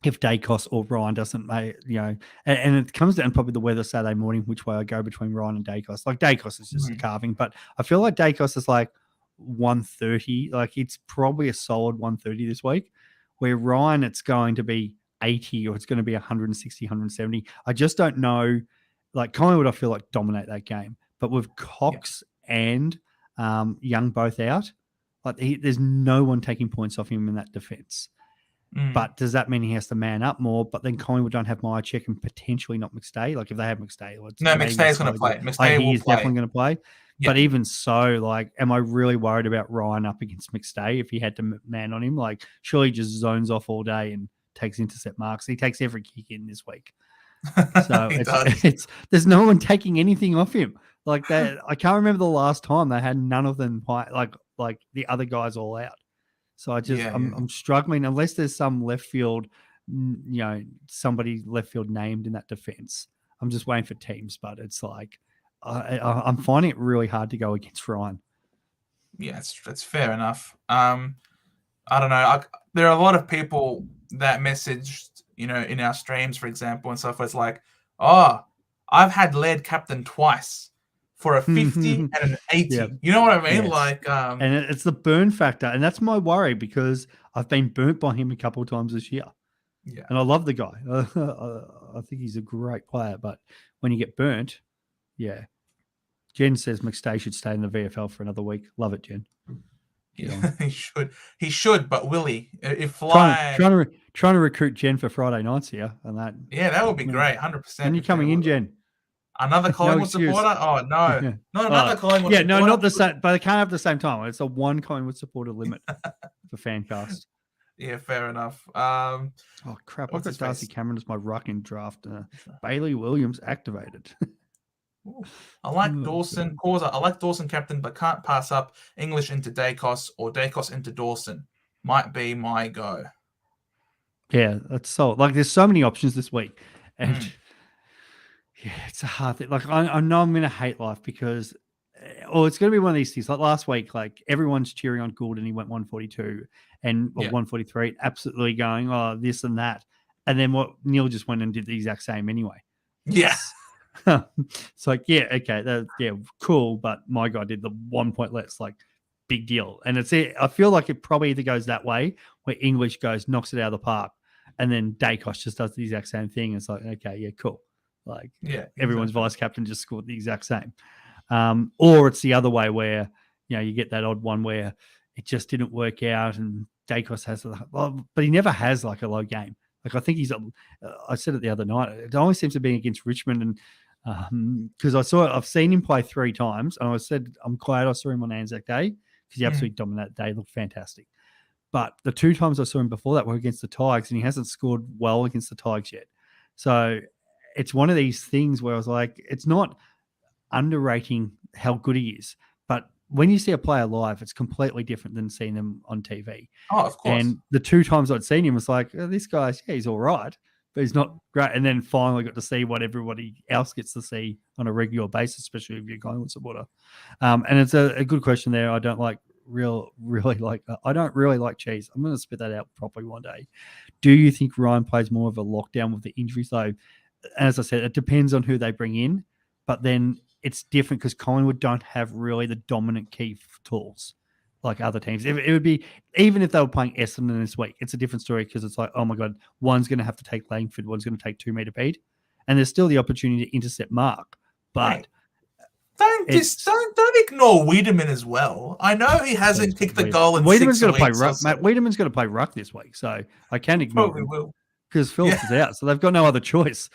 If Dacos or Ryan doesn't make, and it comes down probably the weather Saturday morning, which way I go between Ryan and Dacos. Like Dacos is just carving, but I feel like Dacos is like 130. Like it's probably a solid 130 this week, where Ryan, it's going to be 80 or it's going to be 160, 170. I just don't know. Like Collingwood, I feel like dominate that game, but with Cox and Young both out, like there's no one taking points off him in that defense. But does that mean he has to man up more? But then Collingwood don't have Myercheck and potentially not McStay. Like if they have McStay, No, McStay's going to play. He is definitely going to play. Yeah. But even so, like, am I really worried about Ryan up against McStay if he had to man on him? Like, surely he just zones off all day and takes intercept marks. He takes every kick in this week. So it's there's no one taking anything off him. Like that, I can't remember the last time they had none of them like the other guys all out. So I'm struggling unless there's some left field, somebody left field named in that defense. I'm just waiting for teams, but it's like I'm finding it really hard to go against Ryan. Yeah, that's fair enough. I don't know. There are a lot of people that messaged, in our streams, for example, and stuff. Where it's like, oh, I've had lead captain twice for a 50 and an 80. Yeah. You know what I mean? Yes. Like, and it's the burn factor, and that's my worry because I've been burnt by him a couple of times this year. Yeah, and I love the guy. I think he's a great player, but when you get burnt, yeah. Jen says McStay should stay in the VFL for another week. Love it, Jen. Yeah, he should. He should, but will he? If trying to recruit Jen for Friday nights here, and that. Yeah, that would be great. 100%. When you coming in, Jen? Another Collingwood supporter? Oh no, not another Collingwood. Yeah, no, not the same. But they can't have the same time. It's a one Collingwood supporter limit for Fancast. Yeah, fair enough. Oh crap! I've got Darcy Cameron as my rucking draft. Bailey Williams activated. I like Dawson. Causer. I like Dawson captain, but can't pass up English into Dacos or Dacos into Dawson. Might be my go. Yeah, that's so. Like, there's so many options this week, and yeah, it's a hard thing. Like, I know I'm going to hate life because, it's going to be one of these things. Like last week, like everyone's cheering on Gould and he went 142 and 143, absolutely going, oh, this and that, and then Neil just went and did the exact same anyway. Yes. It's like, yeah, okay, cool, but my guy did the 1 point less, like, big deal. And I feel like it probably either goes that way where English knocks it out of the park, and then Dacos just does the exact same thing. It's like, okay, yeah, cool. Like, everyone's vice captain just scored the exact same. Or it's the other way where, you get that odd one where it just didn't work out and Dacos has, but he never has like a low game. Like, I think I said it the other night, it only seems to be against Richmond, and because I've seen him play 3 times, and I said I'm glad I saw him on Anzac Day because he absolutely dominated that day, looked fantastic. But the 2 times I saw him before that were against the Tigers, and he hasn't scored well against the Tigers yet. So it's one of these things where I was like, it's not underrating how good he is, but when you see a player live, it's completely different than seeing them on TV. Oh, of course. And the 2 times I'd seen him, was like, this guy's, he's all right, but he's not great. And then finally got to see what everybody else gets to see on a regular basis, especially if you're a Collingwood supporter. And it's a good question there. I don't really like cheese. I'm going to spit that out properly one day. Do you think Ryan plays more of a lockdown with the injuries? So, as I said, it depends on who they bring in, but then it's different because Collingwood don't have really the dominant key tools like other teams. It would be, even if they were playing Essendon this week, it's a different story because it's like, oh my God, one's going to have to take Langford, one's going to take 2 meter beat, and there's still the opportunity to intercept Mark. But don't ignore Wiedemann as well. I know he hasn't kicked the goal in Wiedemann's 6 going to play weeks. ruck. Matt Wiedemann's going to play ruck this week, so I can ignore him because Phillips is out, so they've got no other choice.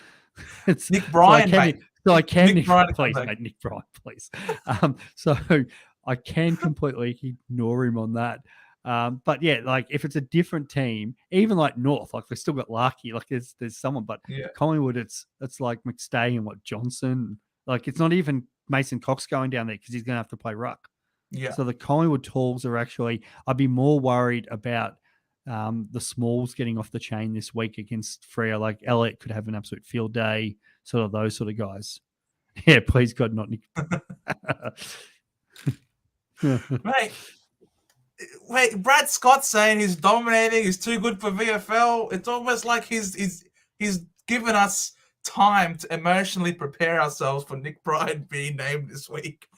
It's Nick Bryan, mate. So I can, Nick Bryan, please, mate, Nick Bryan, please. So I can completely ignore him on that. But yeah, like if it's a different team, even like North, like they've still got Larky, like there's someone, but Collingwood, it's like McStay and Johnson. Like it's not even Mason Cox going down there because he's going to have to play ruck. Yeah. So the Collingwood tools are actually, I'd be more worried about the Smalls getting off the chain this week against Freo. Like Elliott could have an absolute field day. Sort of those sort of guys. Yeah, please God, not Nick. Wait, Brad Scott's saying he's dominating, he's too good for VFL. It's almost like he's given us time to emotionally prepare ourselves for Nick Bryan being named this week.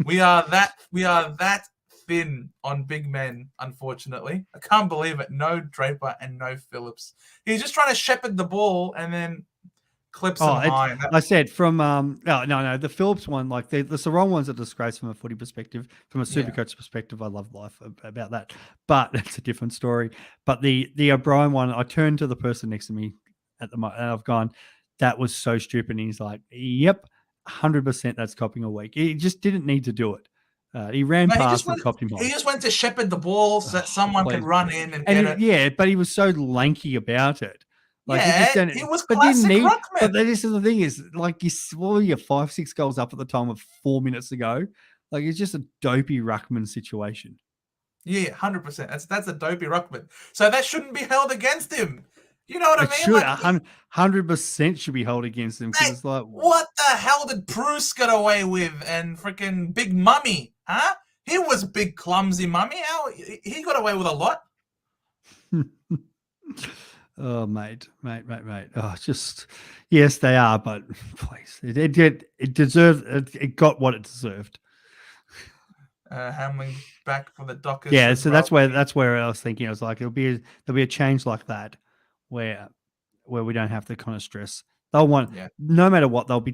We are that thin on big men, unfortunately. I can't believe it. No Draper and no Phillips. He's just trying to shepherd the ball, and then clips them high. I said from no, the Phillips one, like the Sarong one's a disgrace from a footy perspective. From a Supercoach perspective, I love life about that, but it's a different story. But the O'Brien one, I turned to the person next to me at the moment, and I've gone, that was so stupid. And he's like, yep, 100% that's copping a week. He just didn't need to do it. He ran past and copped him off. He just went to shepherd the ball so that someone could run in and get it. Yeah, but he was so lanky about it. Like he was classic ruckman. But this is the thing is, like, you saw your 5-6 goals up at the time of 4 minutes ago. Like, it's just a dopey ruckman situation. Yeah, 100%. That's a dopey ruckman. So that shouldn't be held against him. You know what I mean? Should, like, 100% should be held against him. Because it's like, what the hell did Bruce get away with? And freaking Big Mummy, huh? He was big clumsy Mummy. How he got away with a lot. Oh, mate. Oh, just yes, they are, but please, it deserved. It got what it deserved. Hamling back for the Dockers. Yeah, so that's where I was thinking. I was like, there'll be a change like that, where we don't have to kind of stress. They'll want no matter what they'll be.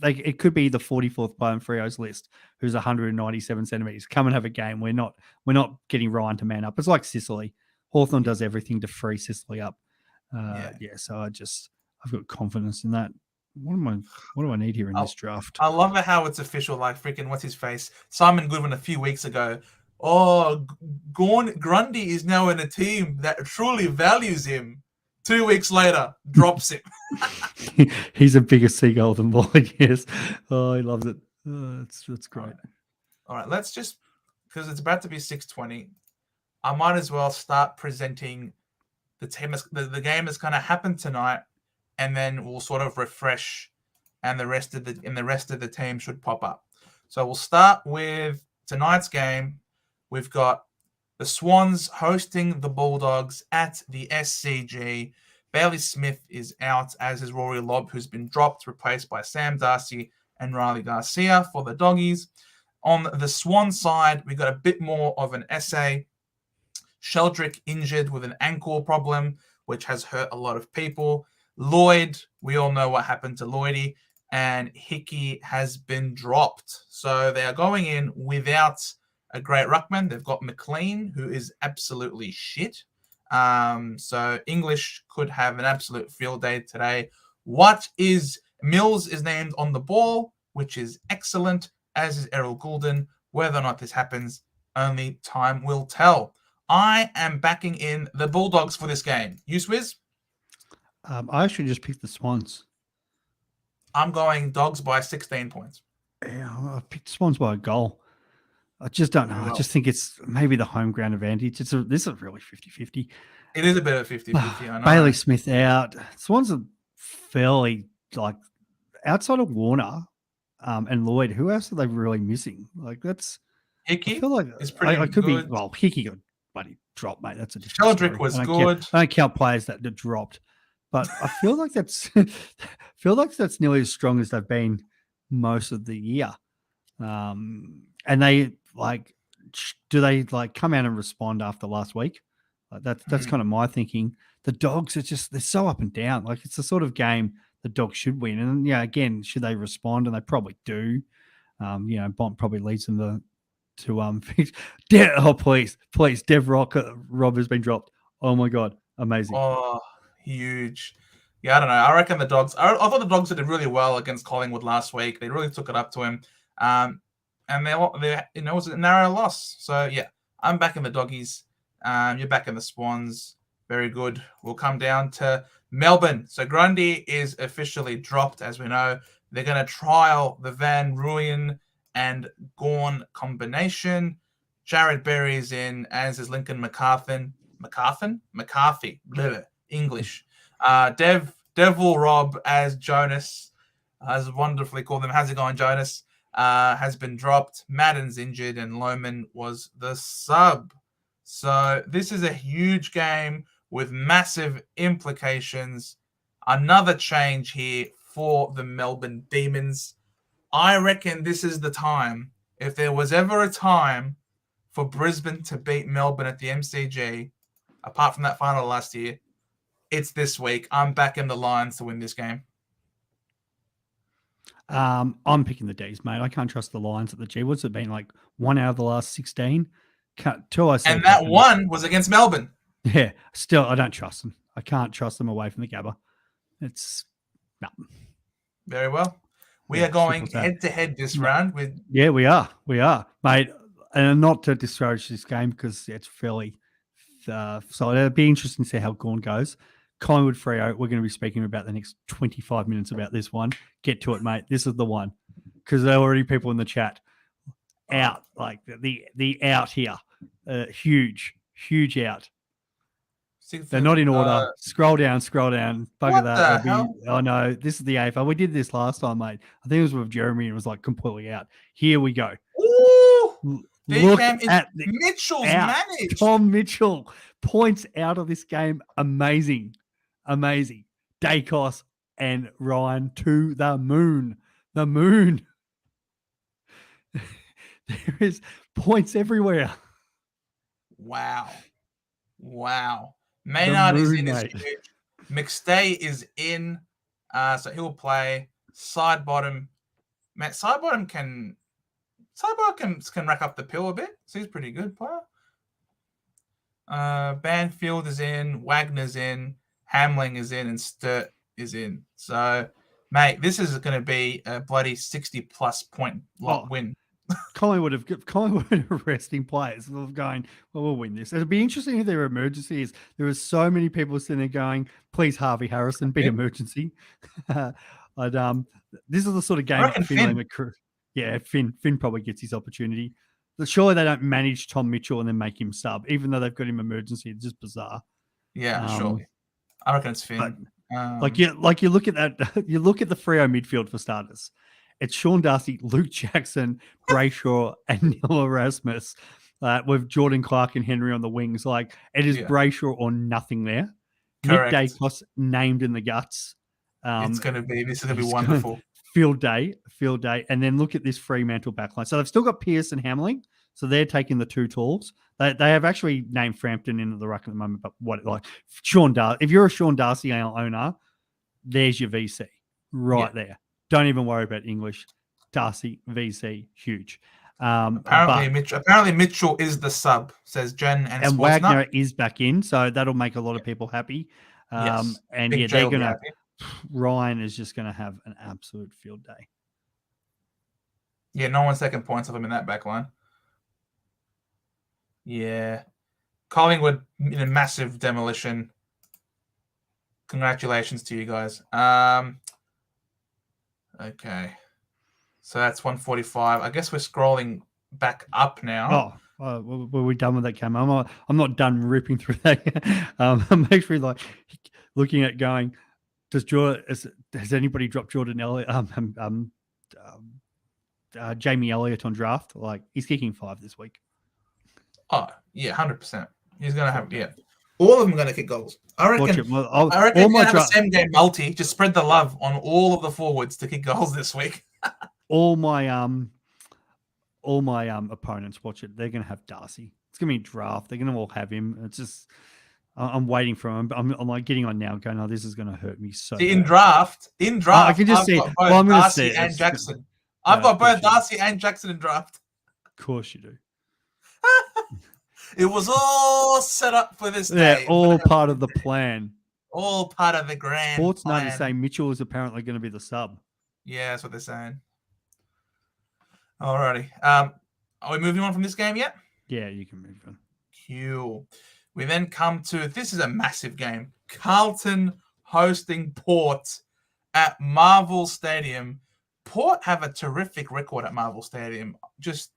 It could be the 44th player on Frio's list who's 197 centimeters. Come and have a game. We're not getting Ryan to man up. It's like Sicily. Hawthorn does everything to free Sicily up. So I've got confidence in that. What do I need here in this draft? I love it how it's official. Like freaking what's his face? Simon Goodwin a few weeks ago. Oh, Grundy is now in a team that truly values him. 2 weeks later, drops him. He's a bigger seagull than Lloyd. Yes. Oh, he loves it. Oh, that's great. All right, let's just because it's about to be 6:20. I might as well start presenting the team. The game is going to happen tonight, and then we'll sort of refresh, and the rest of the team should pop up. So we'll start with tonight's game. We've got the Swans hosting the Bulldogs at the SCG. Bailey Smith is out, as is Rory Lobb, who's been dropped, replaced by Sam Darcy and Riley Garcia for the Doggies. On the Swan side, we got a bit more of an essay. Sheldrick injured with an ankle problem, which has hurt a lot of people. Lloyd, we all know what happened to Lloydie, and Hickey has been dropped. So they are going in without a great ruckman. They've got McLean, who is absolutely shit. So English could have an absolute field day today. Mills is named on the ball, which is excellent, as is Errol Goulden. Whether or not this happens, only time will tell. I am backing in the Bulldogs for this game. You, Swizz? I actually just picked the Swans. I'm going Dogs by 16 points. Yeah, I picked Swans by a goal. I just don't know. I just think it's maybe the home ground advantage. This is really 50-50. It is a bit of 50-50, I know. Bailey Smith out. Swans are fairly, like, outside of Warner and Lloyd, who else are they really missing? Like, that's... Hickey I feel like is pretty I could good. Be... Well, Hickey got bloody dropped, mate. That's a different Sheldrick was I good. I don't count players that dropped. But I feel like that's nearly as strong as they've been most of the year. And they do they come out and respond after last week? Like that's kind of my thinking. The Dogs, they're so up and down. Like it's the sort of game the Dogs should win. And again, should they respond? And they probably do. Bont probably leads them to please, Dev Rob has been dropped. Oh my God, amazing. Oh, huge. Yeah, I don't know. I reckon the Dogs. I thought the Dogs did really well against Collingwood last week. They really took it up to him, and they it was a narrow loss. So yeah, I'm back in the Doggies. You're back in the Swans. Very good. We'll come down to Melbourne. So Grundy is officially dropped, as we know. They're going to trial the Van Rooyen and Gawn combination. Jared Berry's in, as is Lincoln McCarthy. English. Devil Rob as Jonas, as wonderfully called them. How's it going, Jonas? Has been dropped. Madden's injured, and Lohman was the sub. So this is a huge game with massive implications. Another change here for the Melbourne Demons. I reckon this is the time. If there was ever a time for Brisbane to beat Melbourne at the MCG, apart from that final last year, it's this week. I'm back in the Lions to win this game. I'm picking the D's, mate. I can't trust the Lions at the G. What's it been like? 1 out of the last 16? Till I see And it that happen. one was against Melbourne. Yeah, still, I don't trust them. I can't trust them away from the Gabba. It's no. Very well. We Yeah, are going simple as that. head to head this round with. Yeah, we are, mate. And not to discourage this game because it's fairly so it'll be interesting to see how Gorn goes. Collingwood Freo, we're going to be speaking about the next 25 minutes about this one. Get to it, mate. This is the one because there are already people in the chat out, like the out here, huge out. They're not in order. Scroll down. Bugger what that. the hell? Oh no, this is the AFL. We did this last time, mate. I think it was with Jeremy and it was like completely out. Here we go. Ooh, Look at Mitchell's managed. Tom Mitchell points out of this game. Amazing. Dacos and Ryan to the moon. There is points everywhere. Wow. Maynard is in his huge. McStay is in, so he'll play side bottom. Matt side bottom can rack up the pill a bit, so he's a pretty good player. Banfield is in, Wagner's in, Hamling is in, and Sturt is in. So, mate, this is going to be a bloody 60-plus point win. Collingwood are resting players. We're going, well, we'll win this. It'll be interesting if their emergency is. There are so many people sitting there going, please, Harvey Harrison, be emergency. But this is the sort of game Finn probably gets his opportunity. But surely they don't manage Tom Mitchell and then make him sub, even though they've got him emergency. It's just bizarre. Yeah, surely. I reckon it's Finn. You look at that. You look at the Freo midfield for starters. It's Sean Darcy, Luke Jackson, Brayshaw, and Neil Erasmus with Jordan Clark and Henry on the wings. Like, it is Brayshaw or nothing there. Correct. Nick Dacos named in the guts. This is going to be wonderful. Field day. And then look at this Fremantle backline. So they've still got Pearce and Hamling. So they're taking the two talls. They have actually named Frampton into the ruck at the moment. But Sean Darcy, if you're a Sean Darcy owner, there's your VC there. Don't even worry about English. Darcy, VC, huge. Apparently Mitchell is the sub, says Jen. And Wagner is back in, so that'll make a lot of people happy. And they're going to... Ryan is just going to have an absolute field day. Yeah, no one's taking points off him in that back line. Yeah. Collingwood in a massive demolition. Congratulations to you guys. Okay. So that's 145. I guess we're scrolling back up now. Were we done with that, Cam? I'm not done ripping through that. I'm actually like looking at going, has anybody dropped Jordan Elliott? Jamie Elliott on draft? Like, he's kicking 5 this week. Oh, yeah, 100%. He's going to have, all of them are going to kick goals. I reckon he's going to have a same game multi. Just spread the love on all of the forwards to kick goals this week. all my opponents watch it. They're going to have Darcy. It's going to be a draft. They're going to all have him. It's just, I'm waiting for him. I'm like getting on now going, this is going to hurt me so in draft, I can just see. I'm going to see and Jackson. I've got both Darcy and Jackson in draft. Of course you do. It was all set up for this day. All part of the plan. All part of the grand Sports plan. Night is saying Mitchell is apparently going to be the sub. Yeah, that's what they're saying. Alrighty. Are we moving on from this game yet? Yeah, you can move on. Cool. We then come to, this is a massive game. Carlton hosting Port at Marvel Stadium. Port have a terrific record at Marvel Stadium. Just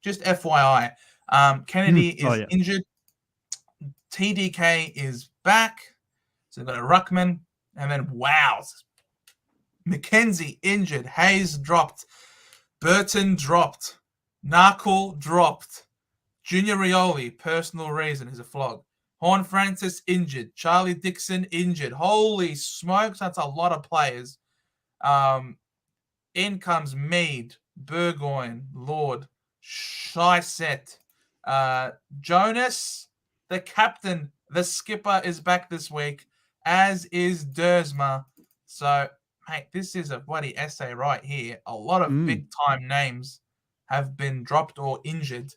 FYI. Kennedy is injured. TDK is back. So they've got a ruckman. And then, wow. McKenzie injured. Hayes dropped. Burton dropped. Narkle dropped. Junior Rioli, personal reason, is a flog. Horn Francis injured. Charlie Dixon injured. Holy smokes, that's a lot of players. In comes Mead, Burgoyne, Lord, Shiset. Jonas, the captain, the skipper, is back this week, as is Dersma. So, Mate, this is a bloody essay right here. A lot of big-time names have been dropped or injured.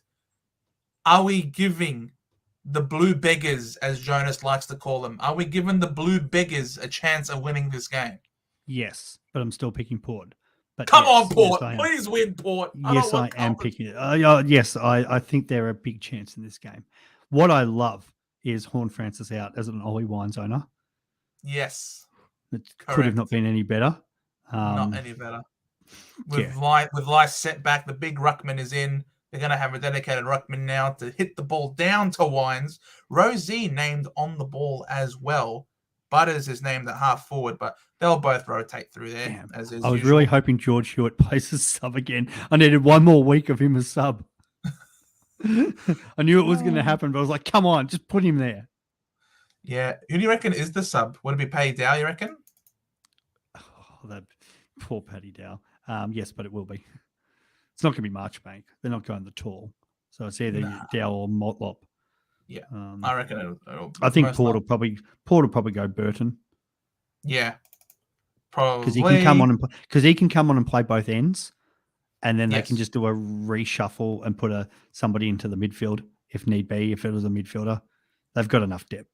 Are we giving the Blue Beggars, as Jonas likes to call them, are we giving the Blue Beggars a chance of winning this game? Yes, but I'm still picking Port. But Come yes, on, Port. Yes, Please win, Port. Yes, I am picking it. Yes, I think they're a big chance in this game. What I love is Horn Francis out as an Ollie Wines owner. Yes. It could have not been any better. Not any better. With life's setback, the big ruckman is in. They're going to have a dedicated ruckman now to hit the ball down to Wines. Rosie named on the ball as well. Butters is named at half forward, but they'll both rotate through there. Damn. As is I was usual. really hoping George Hewitt plays as sub again. I needed one more week of him as sub. I knew it was going to happen, but I was like, come on, just put him there. Yeah. Who do you reckon is the sub? Would it be Paddy Dow, you reckon? Oh, that poor Paddy Dow. Yes, but it will be. It's not going to be Marchbank. They're not going the tall. So it's either Dow or Motlop. Yeah. I reckon it'll I think Port will probably go Burton. Yeah. Probably. Because he can come on and play both ends. And then they can just do a reshuffle and put somebody into the midfield if need be, if it was a midfielder. They've got enough depth.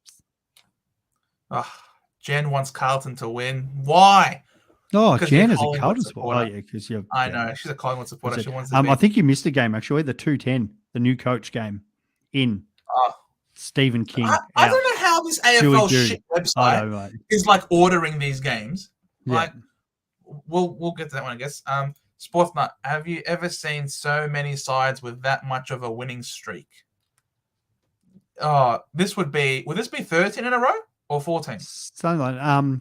Jen wants Carlton to win. Why? Oh, Jen is a Carlton supporter. Oh, yeah, because you're. I know she's a Collingwood supporter. She wants. I think you missed a game actually. The 2-10, the new coach game, in Stephen King. I don't know how this AFL shit website is like ordering these games. Like, we'll get to that one, I guess. Sportsnut, have you ever seen so many sides with that much of a winning streak? Would this be 13 in a row or 14? Something like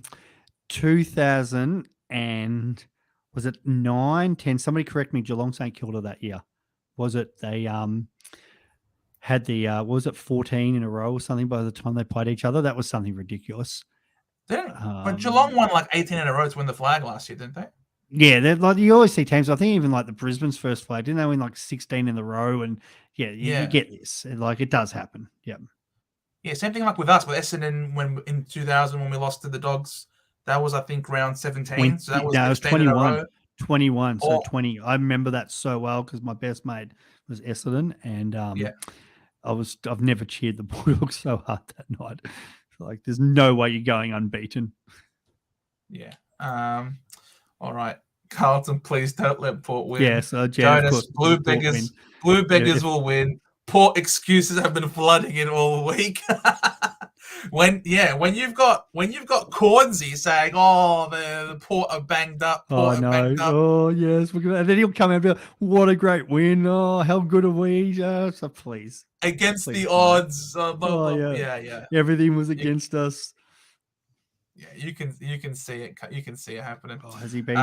2000 and was it 9, 10? Somebody correct me. Geelong St Kilda that year. Was it they had the was it 14 in a row or something by the time they played each other? That was something ridiculous. But Geelong won like 18 in a row to win the flag last year, didn't they? Yeah, they're like you always see teams. I think even like the Brisbane's first flag, didn't they win like 16 in a row? And you get this. Like it does happen. Yeah. Yeah, same thing like with us with Essendon in 2000 when we lost to the Dogs. That was I think round 17. So that was 21. 21. So 20. I remember that so well because my best mate was Essendon, and I've never cheered the Bulldogs so hard that night. Like there's no way you're going unbeaten. Yeah. All right, Carlton, please don't let Port win. Yes, Jonas, Blue Beggars will win. Port excuses have been flooding in all week. when you've got Cornsey saying, "Oh, the Port are banged up." Port banged up. Oh yes, and then he'll come out and be like, "What a great win! Oh, how good are we?" So please, against the odds. Everything was against us. Yeah, you can see it. You can see it happening. Oh, has he been?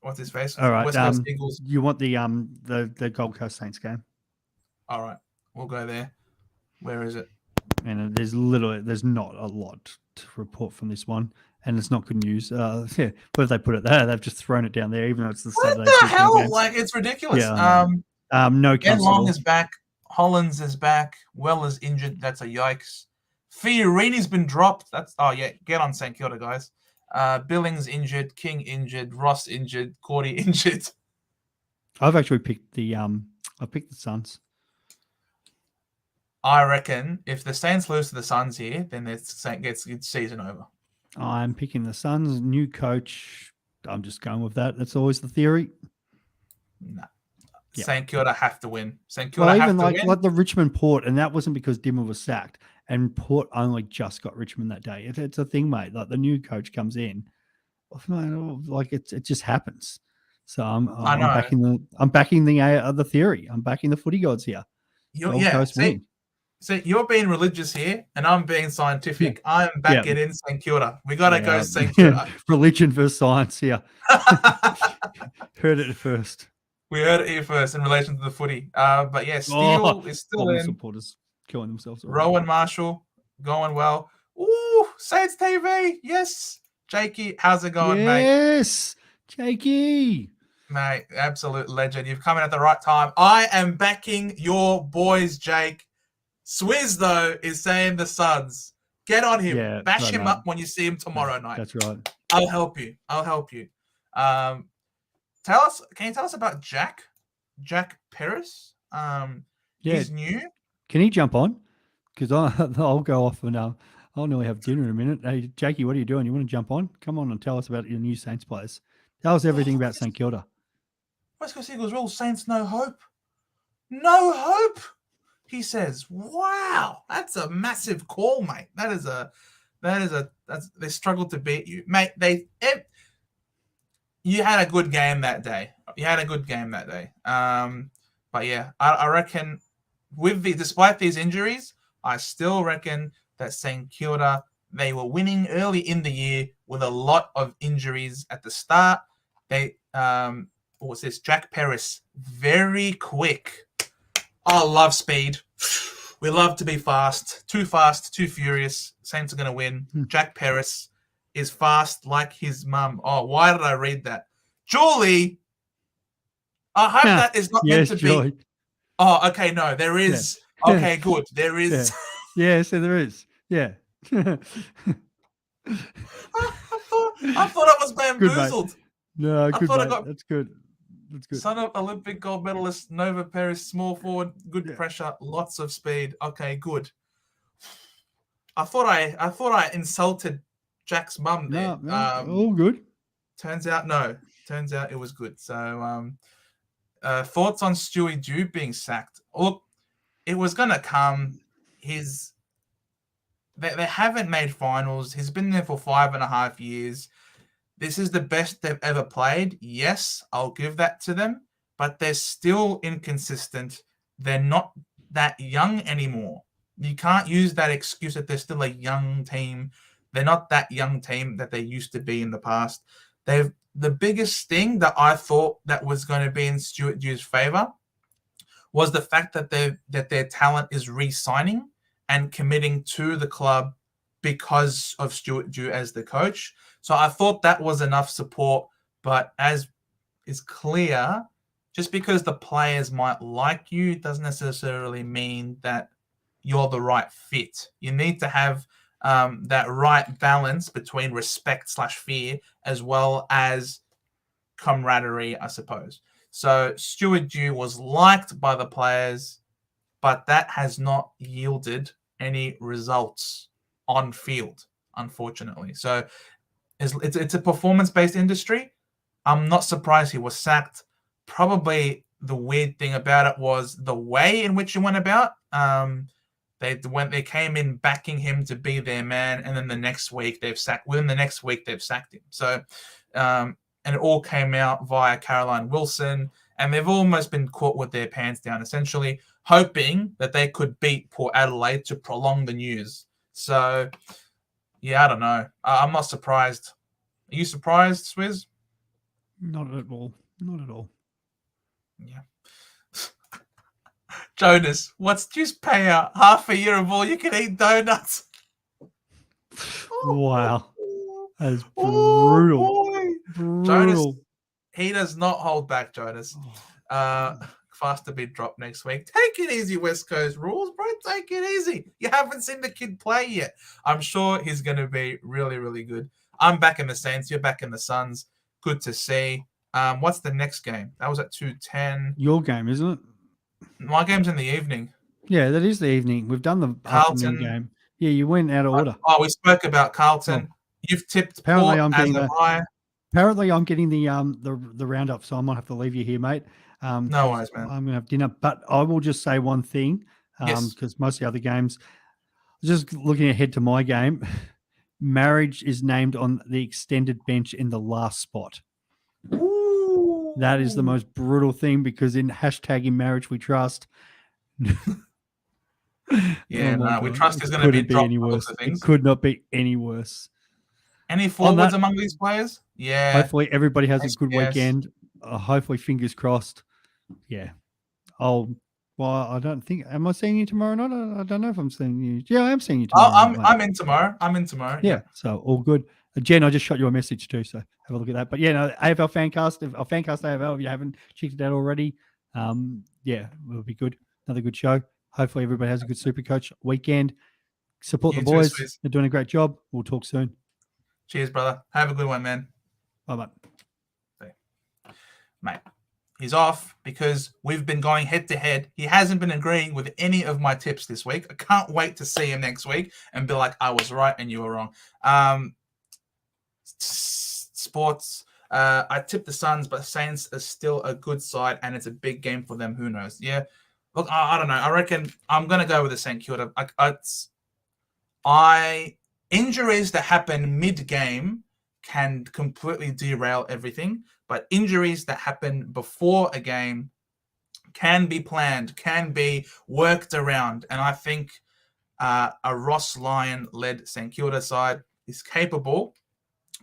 What's his face? All right. West Coast Eagles. You want the Gold Coast Saints game? All right, we'll go there. Where is it? And there's not a lot to report from this one, and it's not good news. Where have they put it there? They've just thrown it down there, even though it's the Saturday. What the hell? Game. Like it's ridiculous. Yeah, no. Ken Long is back. Hollands is back. Well is injured. That's a yikes. Fiorini's been dropped. Get on St Kilda, guys. Billings injured, King injured, Ross injured, Cordy injured. I've actually picked the Suns. I reckon if the Saints lose to the Suns here, then the Saints gets season over. I'm picking the Suns. New coach. I'm just going with that. That's always the theory. No. Yeah. St Kilda have to win. St Kilda have to win. Like the Richmond Port, and that wasn't because Dimmer was sacked. And Port only just got Richmond that day. It's a thing, mate. Like the new coach comes in, like it just happens. So I'm backing the theory. I'm backing the footy gods here. See, you're being religious here, and I'm being scientific. I'm backing in St Kilda. We gotta go St Kilda. Religion versus science here. Heard it first. We heard it here first in relation to the footy. But yeah, Steele is still in. Supporters killing themselves. Rowan Marshall going well. Ooh, Saints TV. Yes. Jakey, how's it going, mate? Yes, Jakey. Mate, absolute legend. You've come in at the right time. I am backing your boys, Jake. Swizz, though, is saying the Suns. Get on him. Bash him up when you see him tomorrow night. That's right. I'll help you. Can you tell us about Jack Paris? He's new. Can he jump on? Because I'll go off and I'll nearly have dinner in a minute. Hey, Jackie, what are you doing? You want to jump on? Come on and tell us about your new Saints players. Tell us everything about St Kilda. West Coast Eagles rule, Saints no hope. No hope, he says. Wow, that's a massive call, mate. They struggled to beat you, mate. You had a good game that day. But yeah, I reckon despite these injuries, I still reckon that St Kilda, they were winning early in the year with a lot of injuries at the start. What was this? Jack Paris, very quick. I love speed. We love to be fast, too furious. Saints are going to win. Jack Paris is fast like his mum. Oh, why did I read that? Julie, I hope that is not meant to Joy. be. Oh, okay, no, there is. Yeah. Okay, good. There is. Yeah, so there is. Yeah. I thought I was bamboozled. Good, no, good, mate. That's good. Son of Olympic gold medalist Nova Paris, small forward, good pressure, lots of speed. Okay, good. I thought I insulted Jack's mum there. No, all good. Turns out no. Turns out it was good. So, thoughts on Stewie Dew being sacked? Look, it was gonna come. They haven't made finals. He's been there for 5.5 years. This is the best they've ever played. Yes, I'll give that to them, but they're still inconsistent. They're not that young anymore. You can't use that excuse that they're still a young team. They're not that young team that they used to be in the past. The biggest thing that I thought that was going to be in Stuart Dew's favor was the fact that their talent is re-signing and committing to the club because of Stuart Dew as the coach. So I thought that was enough support, but as is clear, just because the players might like you doesn't necessarily mean that you're the right fit. You need to have that right balance between respect/fear as well as camaraderie, I suppose. So Stuart Dew was liked by the players, but that has not yielded any results on field, unfortunately. So it's a performance-based industry. I'm not surprised he was sacked. Probably the weird thing about it was the way in which he went about. They came in backing him to be their man, and then the next week they've sacked him. So and it all came out via Caroline Wilson, and they've almost been caught with their pants down, essentially, hoping that they could beat Port Adelaide to prolong the news. So, yeah, I don't know. I'm not surprised. Are you surprised, Swizz? Not at all. Not at all. Yeah. Jonas, what's just pay out half a year of all you can eat donuts? Wow. That is brutal. Brutal. Jonas, he does not hold back, Jonas. Faster bid drop next week. Take it easy, West Coast rules, bro. Take it easy. You haven't seen the kid play yet. I'm sure he's going to be really, really good. I'm back in the Saints. You're back in the Suns. Good to see. What's the next game? That was at 2:10. Your game, isn't it? My game's in the evening. Yeah, that is the evening. We've done the afternoon game. Yeah, you went out of order. We spoke about Carlton. Oh. You've tipped apparently Port Apparently, I'm getting the roundup, so I might have to leave you here, mate. No worries, man. I'm going to have dinner, but I will just say one thing, because most of the other games, just looking ahead to my game, Marriage is named on the extended bench in the last spot. Ooh. That is the most brutal thing, because in hashtag in Marriage we trust. Yeah, we trust is going to be dropped. Any worse. It could not be any worse. Any forwards among these players? Yeah. Hopefully everybody has a good weekend. Hopefully, fingers crossed. Yeah. Well, I don't think. Am I seeing you tomorrow night? I don't know if I'm seeing you. Yeah, I am seeing you tomorrow. I'm in tomorrow. I'm in tomorrow. Yeah. So all good. Jen, I just shot you a message too, so have a look at that. But yeah, no, AFL Fancast, AFL, if you haven't checked it out already, yeah, it'll be good. Another good show. Hopefully everybody has a good Supercoach weekend. Support the boys. They're doing a great job. We'll talk soon. Cheers, brother. Have a good one, man. Bye-bye. Mate, he's off because we've been going head-to-head. He hasn't been agreeing with any of my tips this week. I can't wait to see him next week and be like, I was right and you were wrong. Sports. I tipped the Suns, but Saints are still a good side, and it's a big game for them. Who knows? Yeah. Look, I don't know. I reckon I'm going to go with the St. Kilda. Injuries that happen mid-game can completely derail everything, but injuries that happen before a game can be planned, can be worked around. And I think a Ross Lyon-led St. Kilda side is capable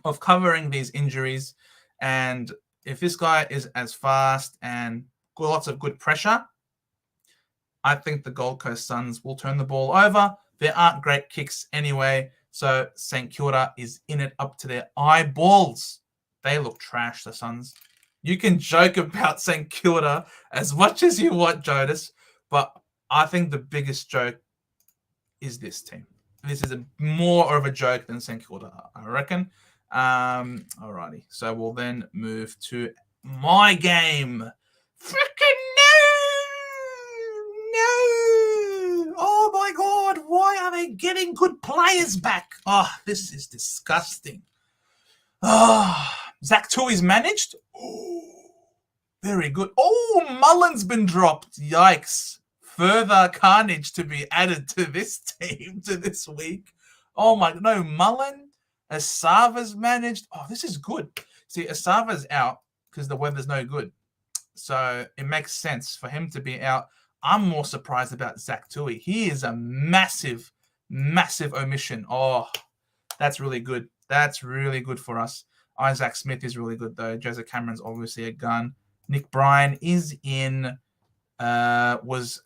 of covering these injuries. And if this guy is as fast and lots of good pressure, I think the Gold Coast Suns will turn the ball over. There aren't great kicks anyway, so St. Kilda is in it up to their eyeballs. They look trash, the Suns. You can joke about St. Kilda as much as you want, Jonas, but I think the biggest joke is this team. This is more of a joke than St. Kilda, I reckon. Alrighty, so we'll then move to my game. Freaking no! Oh my God, why are they getting good players back? Oh, this is disgusting. Oh, Zach Tui's managed. Oh, very good. Oh, Mullen's been dropped. Yikes. Further carnage to be added to this team to this week. Oh my, no, Mullen. Asava's managed. Oh, this is good. See, Asava's out because the weather's no good. So it makes sense for him to be out. I'm more surprised about Zach Tui. He is a massive, massive omission. Oh, that's really good. That's really good for us. Isaac Smith is really good, though. Joseph Cameron's obviously a gun. Nick Bryan is in, was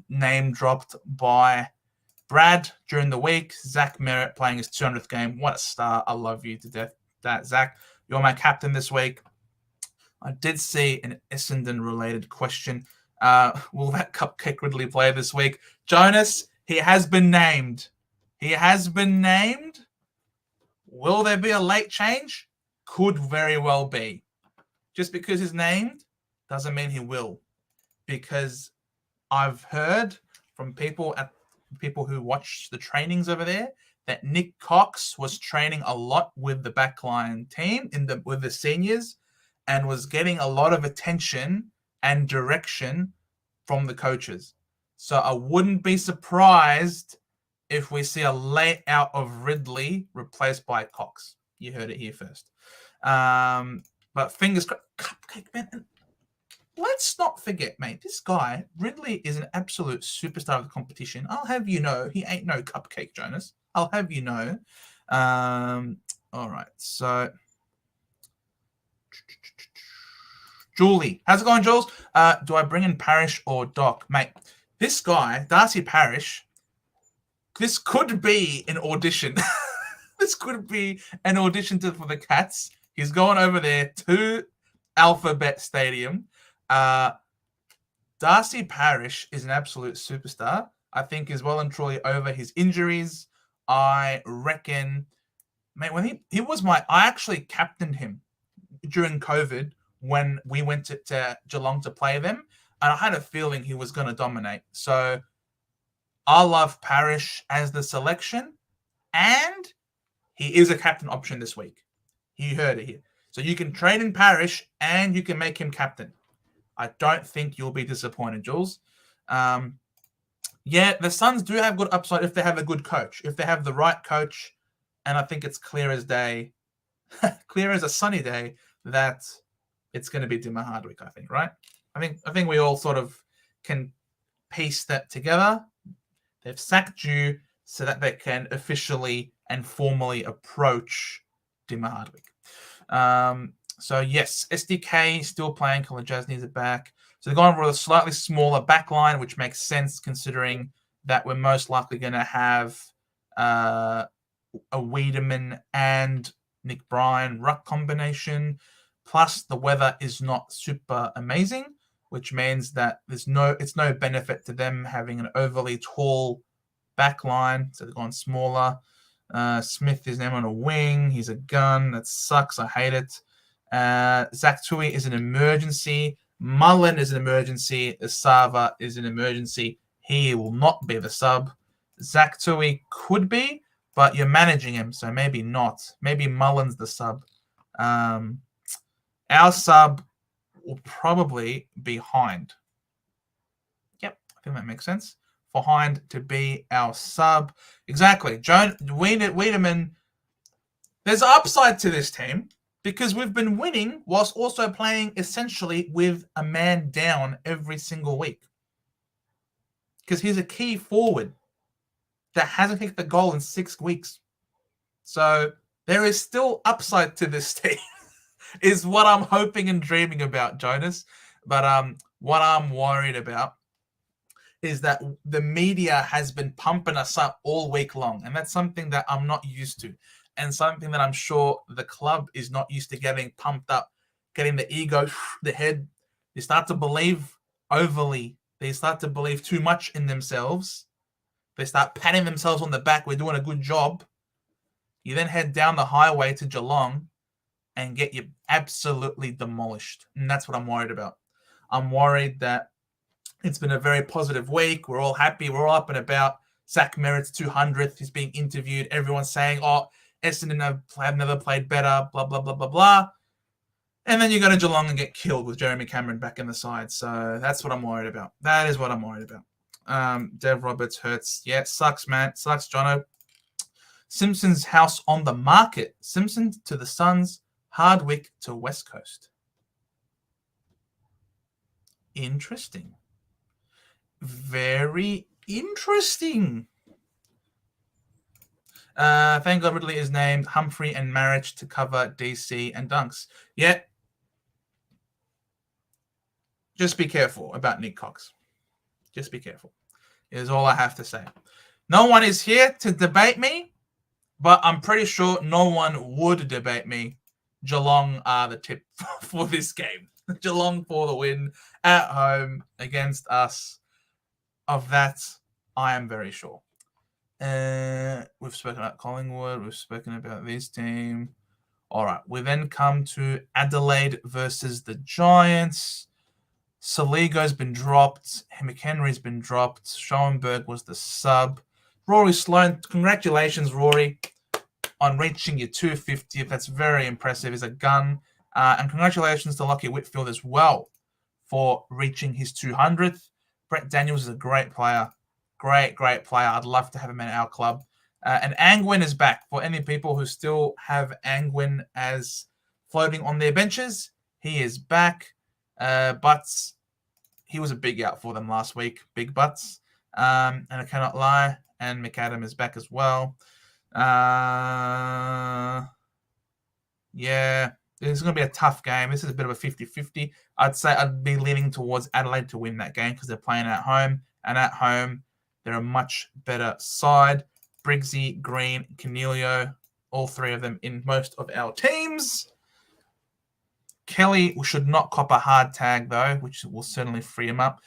name dropped by Brad during the week. Zach Merritt playing his 200th game. What a star. I love you to death. That Zach, you're my captain this week. I did see an Essendon-related question. Will that Cupcake Ridley play this week? Jonas, he has been named. He has been named. Will there be a late change? Could very well be. Just because he's named doesn't mean he will. Because I've heard from people who watch the trainings over there that Nick Cox was training a lot with the backline team with the seniors and was getting a lot of attention and direction from the coaches. So I wouldn't be surprised if we see a late out of Ridley replaced by Cox. You heard it here first. But fingers crossed. Cupcake, man. Let's not forget, mate, this guy, Ridley, is an absolute superstar of the competition. I'll have you know, he ain't no cupcake, Jonas. I'll have you know. All right, so Julie. How's it going, Jules? Do I bring in Parrish or Doc? Mate, this guy, Darcy Parrish, this could be an audition. This could be an audition for the Cats. He's going over there to Alphabet Stadium. Darcy Parrish is an absolute superstar. I think is well and truly over his injuries. I reckon, mate, when I actually captained him during COVID when we went to Geelong to play them, and I had a feeling he was going to dominate. So I love Parrish as the selection, and he is a captain option this week. You heard it here. So you can trade in Parrish, and you can make him captain. I don't think you'll be disappointed, Jules. Yeah, the Suns do have good upside if they have a good coach. If they have the right coach, and I think it's clear as day, clear as a sunny day, that it's going to be Dimmer Hardwick, I think, right? I think we all sort of can piece that together. They've sacked you so that they can officially and formally approach Dimmer Hardwick. So yes, SDK still playing. Kolajasny's back. So they're going for a slightly smaller backline, which makes sense considering that we're most likely going to have a Wiedemann and Nick Bryan ruck combination. Plus, the weather is not super amazing, which means that it's no benefit to them having an overly tall backline. So they're going smaller. Smith is now on a wing. He's a gun. That sucks. I hate it. Zach Tui is an emergency. Mullen is an emergency. Asava is an emergency. He will not be the sub. Zach Tui could be, but you're managing him, so maybe not. Maybe Mullen's the sub. Our sub will probably be Hind. Yep, I think that makes sense. For Hind to be our sub. Exactly. Wiedemann, there's upside to this team because we've been winning whilst also playing essentially with a man down every single week. Because he's a key forward that hasn't kicked the goal in 6 weeks. So there is still upside to this team, is what I'm hoping and dreaming about, Jonas. But what I'm worried about is that the media has been pumping us up all week long. And that's something that I'm not used to. And something that I'm sure the club is not used to, getting pumped up, getting the ego, the head. They start to believe overly. They start to believe too much in themselves. They start patting themselves on the back. We're doing a good job. You then head down the highway to Geelong and get you absolutely demolished. And that's what I'm worried about. I'm worried that it's been a very positive week. We're all happy. We're all up and about. Zach Merritt's 200th. He's being interviewed. Everyone's saying, oh, Essendon have never played better, blah, blah, blah, blah, blah. And then you go to Geelong and get killed with Jeremy Cameron back in the side. So that's what I'm worried about. That is what I'm worried about. Dev Roberts hurts. Yeah, it sucks, man. It sucks, Jono. Simpson's house on the market. Simpson to the Suns. Hardwick to West Coast. Interesting. Very interesting. Thank God Ridley is named Humphrey and Marriage to cover DC and Dunks. Yeah. Just be careful about Nick Cox. Just be careful. Is all I have to say. No one is here to debate me, but I'm pretty sure no one would debate me. Geelong are the tip for this game. Geelong for the win at home against us. Of that, I am very sure. We've spoken about Collingwood. We've spoken about this team. All right. We then come to Adelaide versus the Giants. Saligo's been dropped. McHenry's been dropped. Schoenberg was the sub. Rory Sloan, congratulations, Rory, on reaching your 250th. That's very impressive. He's a gun. And congratulations to Lockie Whitfield as well for reaching his 200th. Brett Daniels is a great player. Great player. I'd love to have him in our club. And Angwin is back. For any people who still have Angwin as floating on their benches, he is back. Butts, he was a big out for them last week. Big Butts. And I cannot lie. And McAdam is back as well. Yeah. It's going to be a tough game. This is a bit of a 50-50. I'd say I'd be leaning towards Adelaide to win that game because they're playing at home. And at home, they're a much better side. Briggsy, Green, Canelio, all three of them in most of our teams. Kelly should not cop a hard tag, though, which will certainly free him up.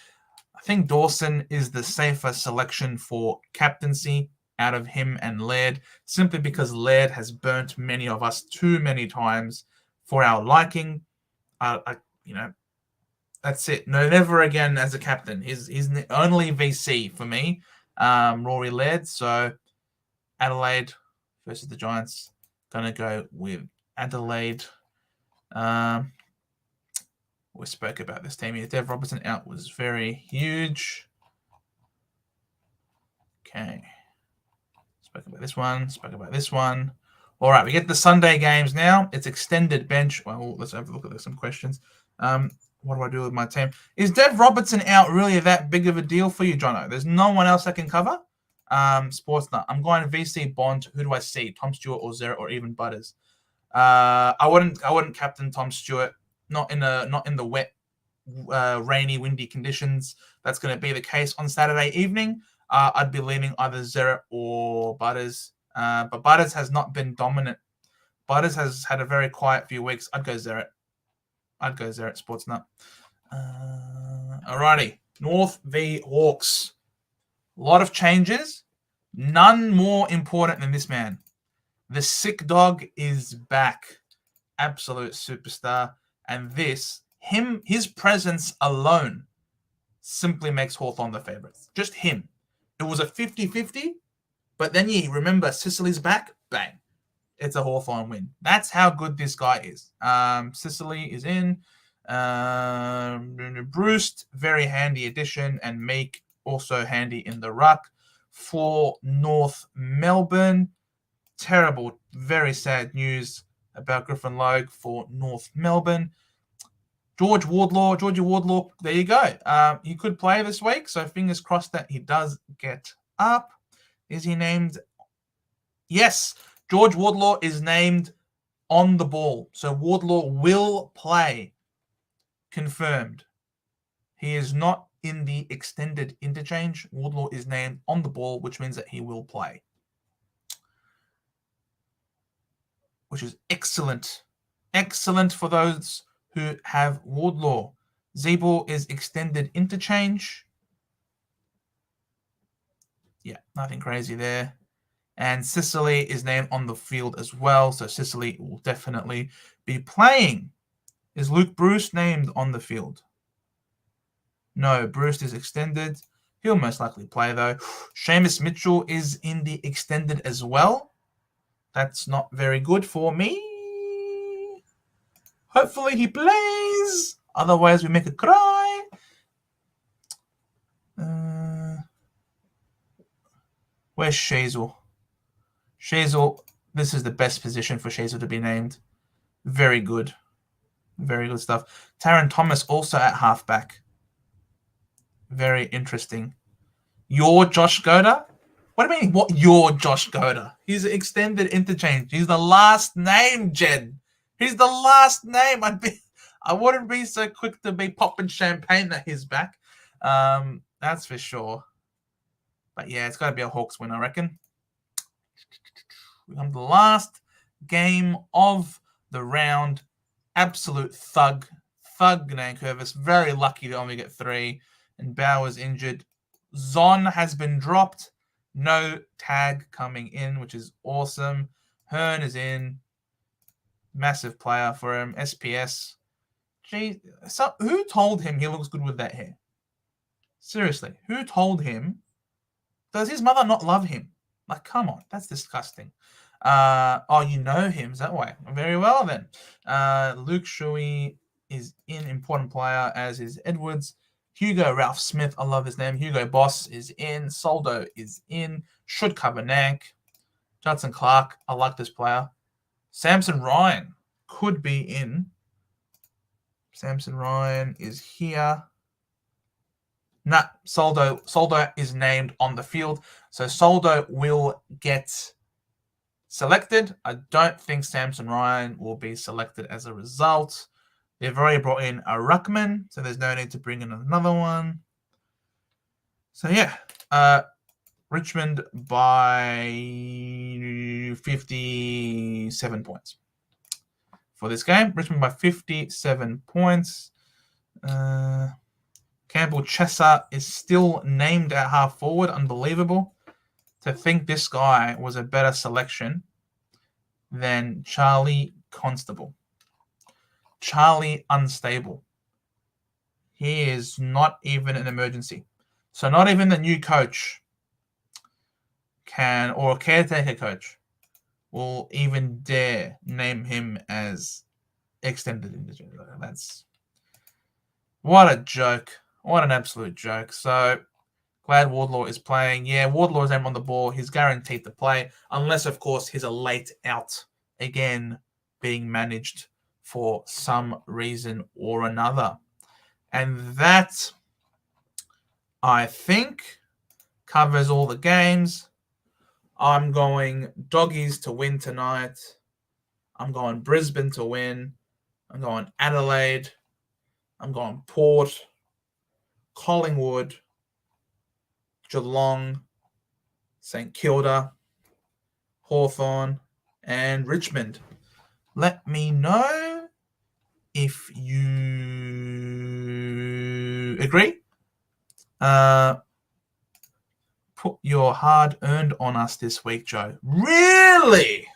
I think Dawson is the safer selection for captaincy out of him and Laird, simply because Laird has burnt many of us too many times for our liking. That's it. No, never again as a captain. He's the only VC for me, Rory Laird. So Adelaide versus the Giants. Going to go with Adelaide. We spoke about this team here. Dev Robertson out was very huge. Okay. Spoke about this one. All right, we get the Sunday games now. It's extended bench. Well, let's have a look at some questions. What do I do with my team? Is Dev Robertson out really that big of a deal for you, Jono? There's no one else that can cover? Sportsnut. I'm going VC Bond. Who do I see? Tom Stewart or Zero or even Butters? I wouldn't captain Tom Stewart. Not in the wet, rainy, windy conditions. That's going to be the case on Saturday evening. I'd be leaning either Zero or Butters. But Butters has not been dominant. Butters has had a very quiet few weeks. I'd go Zero. Sportsnut. Alrighty. North v Hawks. A lot of changes. None more important than this man. The sick dog is back. Absolute superstar. And his presence alone simply makes Hawthorn the favourites. Just him. It was a 50-50, but then you remember Sicily's back, bang. It's a Hawthorn win. That's how good this guy is. Sicily is in. Bruce, very handy addition, and Meek also handy in the ruck. For North Melbourne, terrible, very sad news about Griffin Logue for North Melbourne. Georgie Wardlaw, there you go. He could play this week, so fingers crossed that he does get up. Is he named? Yes, George Wardlaw is named on the ball. So Wardlaw will play. Confirmed. He is not in the extended interchange. Wardlaw is named on the ball, which means that he will play. Which is excellent. Excellent for those who have Wardlaw. Zeeble is extended interchange. Yeah, nothing crazy there. And Sicily is named on the field as well. So Sicily will definitely be playing. Is Luke Bruce named on the field? No, Bruce is extended. He'll most likely play, though. Seamus Mitchell is in the extended as well. That's not very good for me. Hopefully he plays. Otherwise, we make a cry. Where's Shazel? Shazel, this is the best position for Shazel to be named. Very good. Very good stuff. Taron Thomas also at halfback. Very interesting. Your Josh Goda? What do you mean, what your Josh Goda? He's extended interchange. He's the last name, Jed. He's the last name. I wouldn't be so quick to be popping champagne that he's back. That's for sure. But yeah, it's got to be a Hawks win, I reckon. We come to the last game of the round. Absolute thug Nankervis. Very lucky to only get 3. And Bauer's injured. Zon has been dropped. No tag coming in, which is awesome. Hearn is in. Massive player for him. SPS. Gee, so who told him he looks good with that hair? Seriously, who told him? Does his mother not love him? Like, come on, that's disgusting. Oh, you know him, is that why? Very well then. Luke Shuey is in, important player, as is Edwards. Hugo Ralph Smith, I love his name. Hugo Boss is in. Soldo is in. Should cover Nank. Judson Clark, I like this player. Samson Ryan could be in. Samson Ryan is here. Nah, Soldo is named on the field. So Soldo will get selected. I don't think Samson Ryan will be selected as a result. They've already brought in a ruckman, so there's no need to bring in another one. So yeah, Richmond by 57 points for this game. Richmond by 57 points. Campbell Chesser is still named at half forward. Unbelievable. To think this guy was a better selection than Charlie Constable. Charlie Unstable. He is not even an emergency. So not even the new coach can, or a caretaker coach, will even dare name him as extended indigent. That's what a joke. What an absolute joke. So glad Wardlaw is playing. Yeah, Wardlaw is named on the ball. He's guaranteed to play, unless, of course, he's a late out again being managed for some reason or another. And that, I think, covers all the games. I'm going Doggies to win tonight. I'm going Brisbane to win. I'm going Adelaide. I'm going Port, Collingwood, Geelong, St Kilda, Hawthorn, and Richmond. Let me know if you agree. Put your hard-earned on us this week, Joe. Really?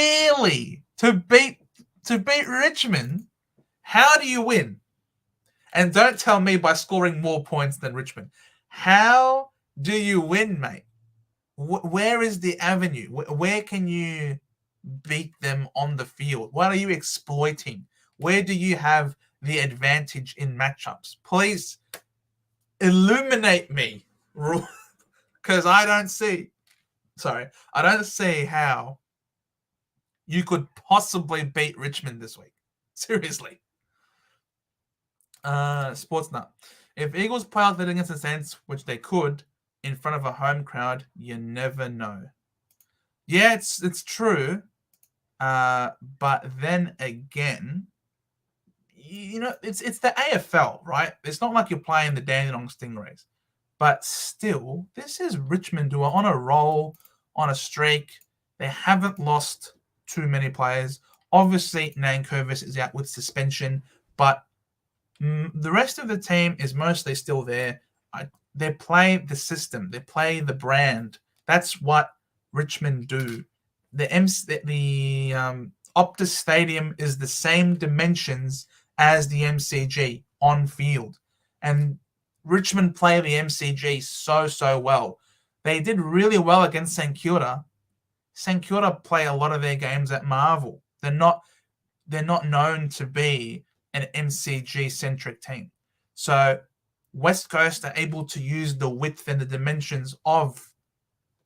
really, to beat Richmond, how do you win? And don't tell me by scoring more points than Richmond. How do you win, mate? Where is the avenue? Where can you beat them on the field? What are you exploiting? Where do you have the advantage in matchups? Please illuminate me, because I don't see how you could possibly beat Richmond this week. Seriously. Sportsnut. If Eagles play out against the Saints, which they could, in front of a home crowd, you never know. Yeah, it's true. But then again, it's the AFL, right? It's not like you're playing the Dandenong Stingrays. But still, this is Richmond who are on a roll, on a streak. They haven't lost too many players. Obviously, Nankervis is out with suspension, but the rest of the team is mostly still there. They play the system. They play the brand. That's what Richmond do. The Optus Stadium is the same dimensions as the MCG on field. And Richmond play the MCG so well. They did really well against St Kilda. St Kilda play a lot of their games at Marvel. They're not known to be an MCG-centric team. So West Coast are able to use the width and the dimensions of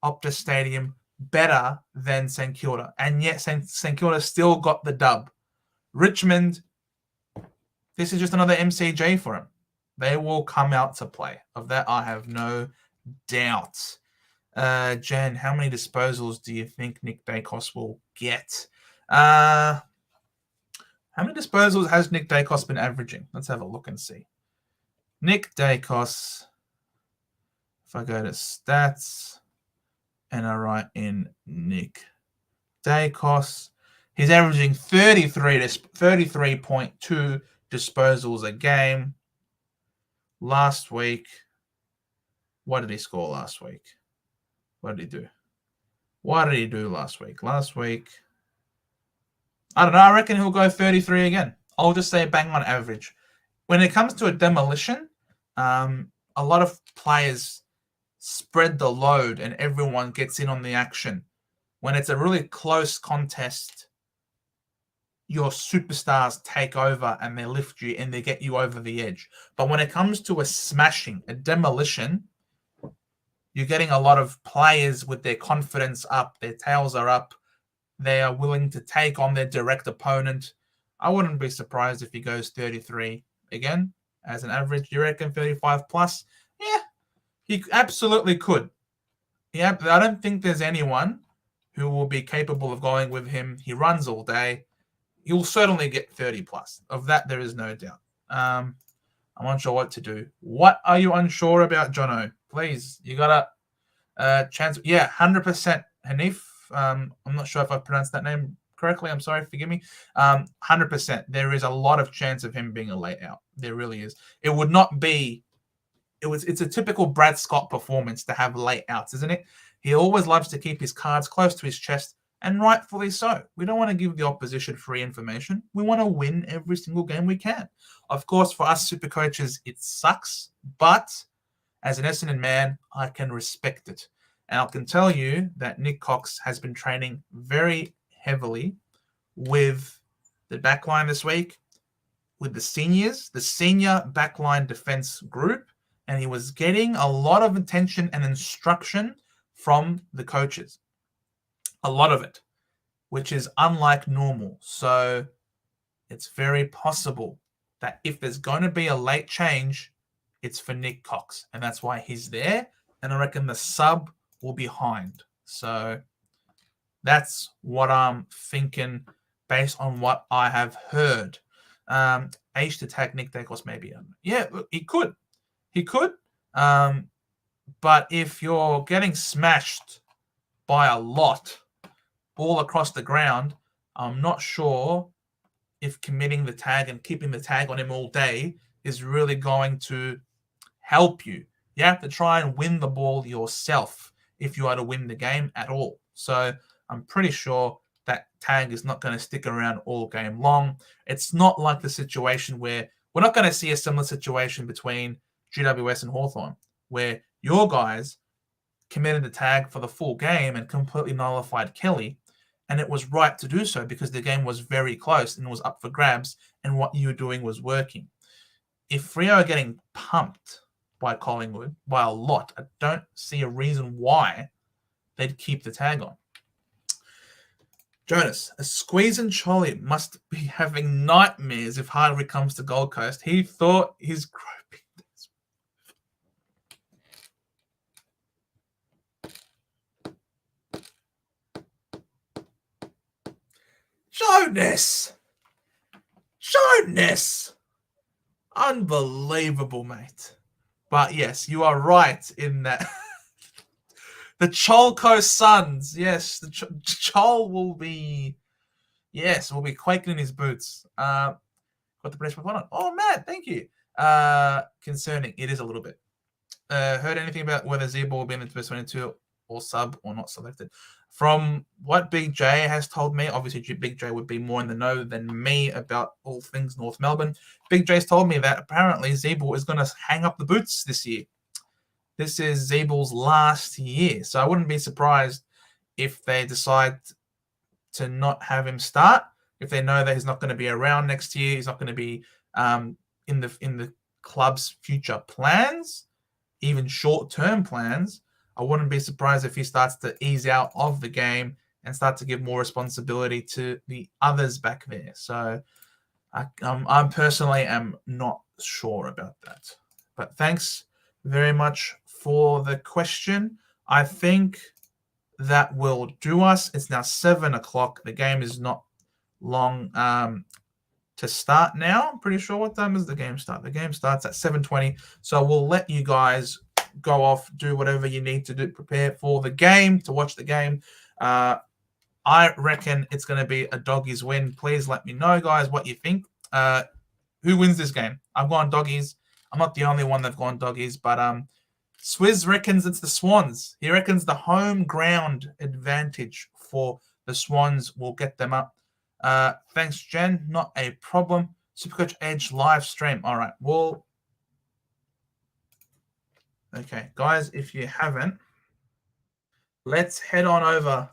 Optus Stadium better than St Kilda. And yet St Kilda still got the dub. Richmond, this is just another MCG for them. They will come out to play. Of that, I have no doubt. Jen, how many disposals do you think Nick Dacos will get? How many disposals has Nick Dacos been averaging? Let's have a look and see. Nick Dacos, if I go to stats and I write in Nick Dacos, he's averaging 33.2 disposals a game. Last week, what did he score last week? What did he do? What did he do last week? Last week, I don't know. I reckon he'll go 33 again. I'll just say bang on average. When it comes to a demolition, a lot of players spread the load and everyone gets in on the action. When it's a really close contest, your superstars take over and they lift you and they get you over the edge. But when it comes to a smashing, a demolition, you're getting a lot of players with their confidence up, their tails are up. They are willing to take on their direct opponent. I wouldn't be surprised if he goes 33 again as an average. You reckon 35 plus? Yeah, he absolutely could. Yeah, I don't think there's anyone who will be capable of going with him. He runs all day. You'll certainly get 30 plus. Of that, there is no doubt. I'm unsure what to do. What are you unsure about, Jono? Please, you got a chance. Yeah, 100%, Hanif. I'm not sure if I pronounced that name correctly. I'm sorry, forgive me. 100%. There is a lot of chance of him being a late out. There really is. It would not be. It's a typical Brad Scott performance to have late outs, isn't it? He always loves to keep his cards close to his chest, and rightfully so. We don't want to give the opposition free information. We want to win every single game we can. Of course, for us super coaches, it sucks, but as an Essendon man, I can respect it. And I can tell you that Nick Cox has been training very heavily with the backline this week, with the seniors, the senior backline defense group, and he was getting a lot of attention and instruction from the coaches. A lot of it, which is unlike normal. So it's very possible that if there's going to be a late change, it's for Nick Cox. And that's why he's there. And I reckon the sub will be behind. So that's what I'm thinking based on what I have heard. H to tag Nick Dacos maybe. Yeah, look, he could. He could. But if you're getting smashed by a lot, all across the ground, I'm not sure if committing the tag and keeping the tag on him all day is really going to help you. You have to try and win the ball yourself if you are to win the game at all. So I'm pretty sure that tag is not going to stick around all game long. It's not like the situation where we're not going to see a similar situation between GWS and Hawthorn, where your guys committed the tag for the full game and completely nullified Kelly. And it was right to do so because the game was very close and was up for grabs, and what you were doing was working. If Freo are getting pumped by Collingwood by a lot, I don't see a reason why they'd keep the tag on. Jonas, a squeeze and Charlie must be having nightmares if Hardwick comes to Gold Coast. He thought his groping days. Jonas! Unbelievable, mate. But yes, you are right in that. The Cholco Suns, yes, the Chol will be quaking in his boots. Got the British on. Oh, Matt, thank you. Concerning, it is a little bit. Heard anything about whether Zebra will be in the first 22 or sub or not selected? From what Big J has told me, obviously Big J would be more in the know than me about all things North Melbourne. Big J's told me that apparently Zebra is going to hang up the boots this year. This is Zeebel's last year, so I wouldn't be surprised if they decide to not have him start. If they know that he's not going to be around next year, he's not going to be in the club's future plans, even short-term plans. I wouldn't be surprised if he starts to ease out of the game and start to give more responsibility to the others back there. So I personally am not sure about that. But thanks very much for the question. I think that will do us. It's now 7 o'clock. The game is not long to start now. I'm pretty sure. What time does the game start? The game starts at 7:20. So we'll let you guys go off, do whatever you need to do, prepare for the game, to watch the game. I reckon it's going to be a doggies win. Please let me know, guys, what you think. Who wins this game? I've gone doggies. I'm not the only one that's gone doggies, but Swizz reckons it's the Swans. He reckons the home ground advantage for the Swans will get them up. Thanks, Jen. Not a problem. Supercoach Edge live stream. All right. Well, okay, guys, if you haven't, let's head on over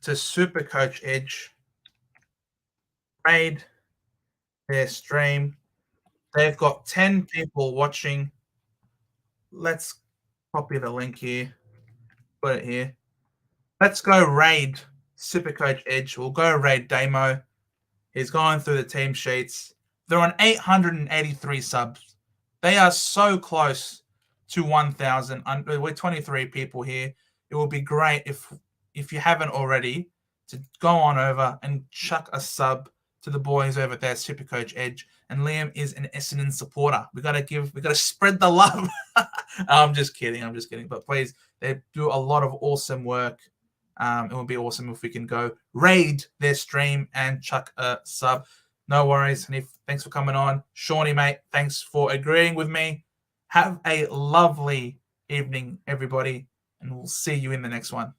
to Supercoach Edge. Raid their stream. They've got 10 people watching. Let's copy the link here. Put it here. Let's go raid Supercoach Edge. We'll go raid Damo. He's going through the team sheets. They're on 883 subs. They are so close to 1,000. We're 23 people here. It would be great if you haven't already to go on over and chuck a sub to the boys over there, Supercoach Edge. And Liam is an Essendon supporter. We gotta spread the love. I'm just kidding. But please, they do a lot of awesome work. It would be awesome if we can go raid their stream and chuck a sub. No worries. And thanks for coming on. Shawnee, mate, thanks for agreeing with me. Have a lovely evening, everybody. And we'll see you in the next one.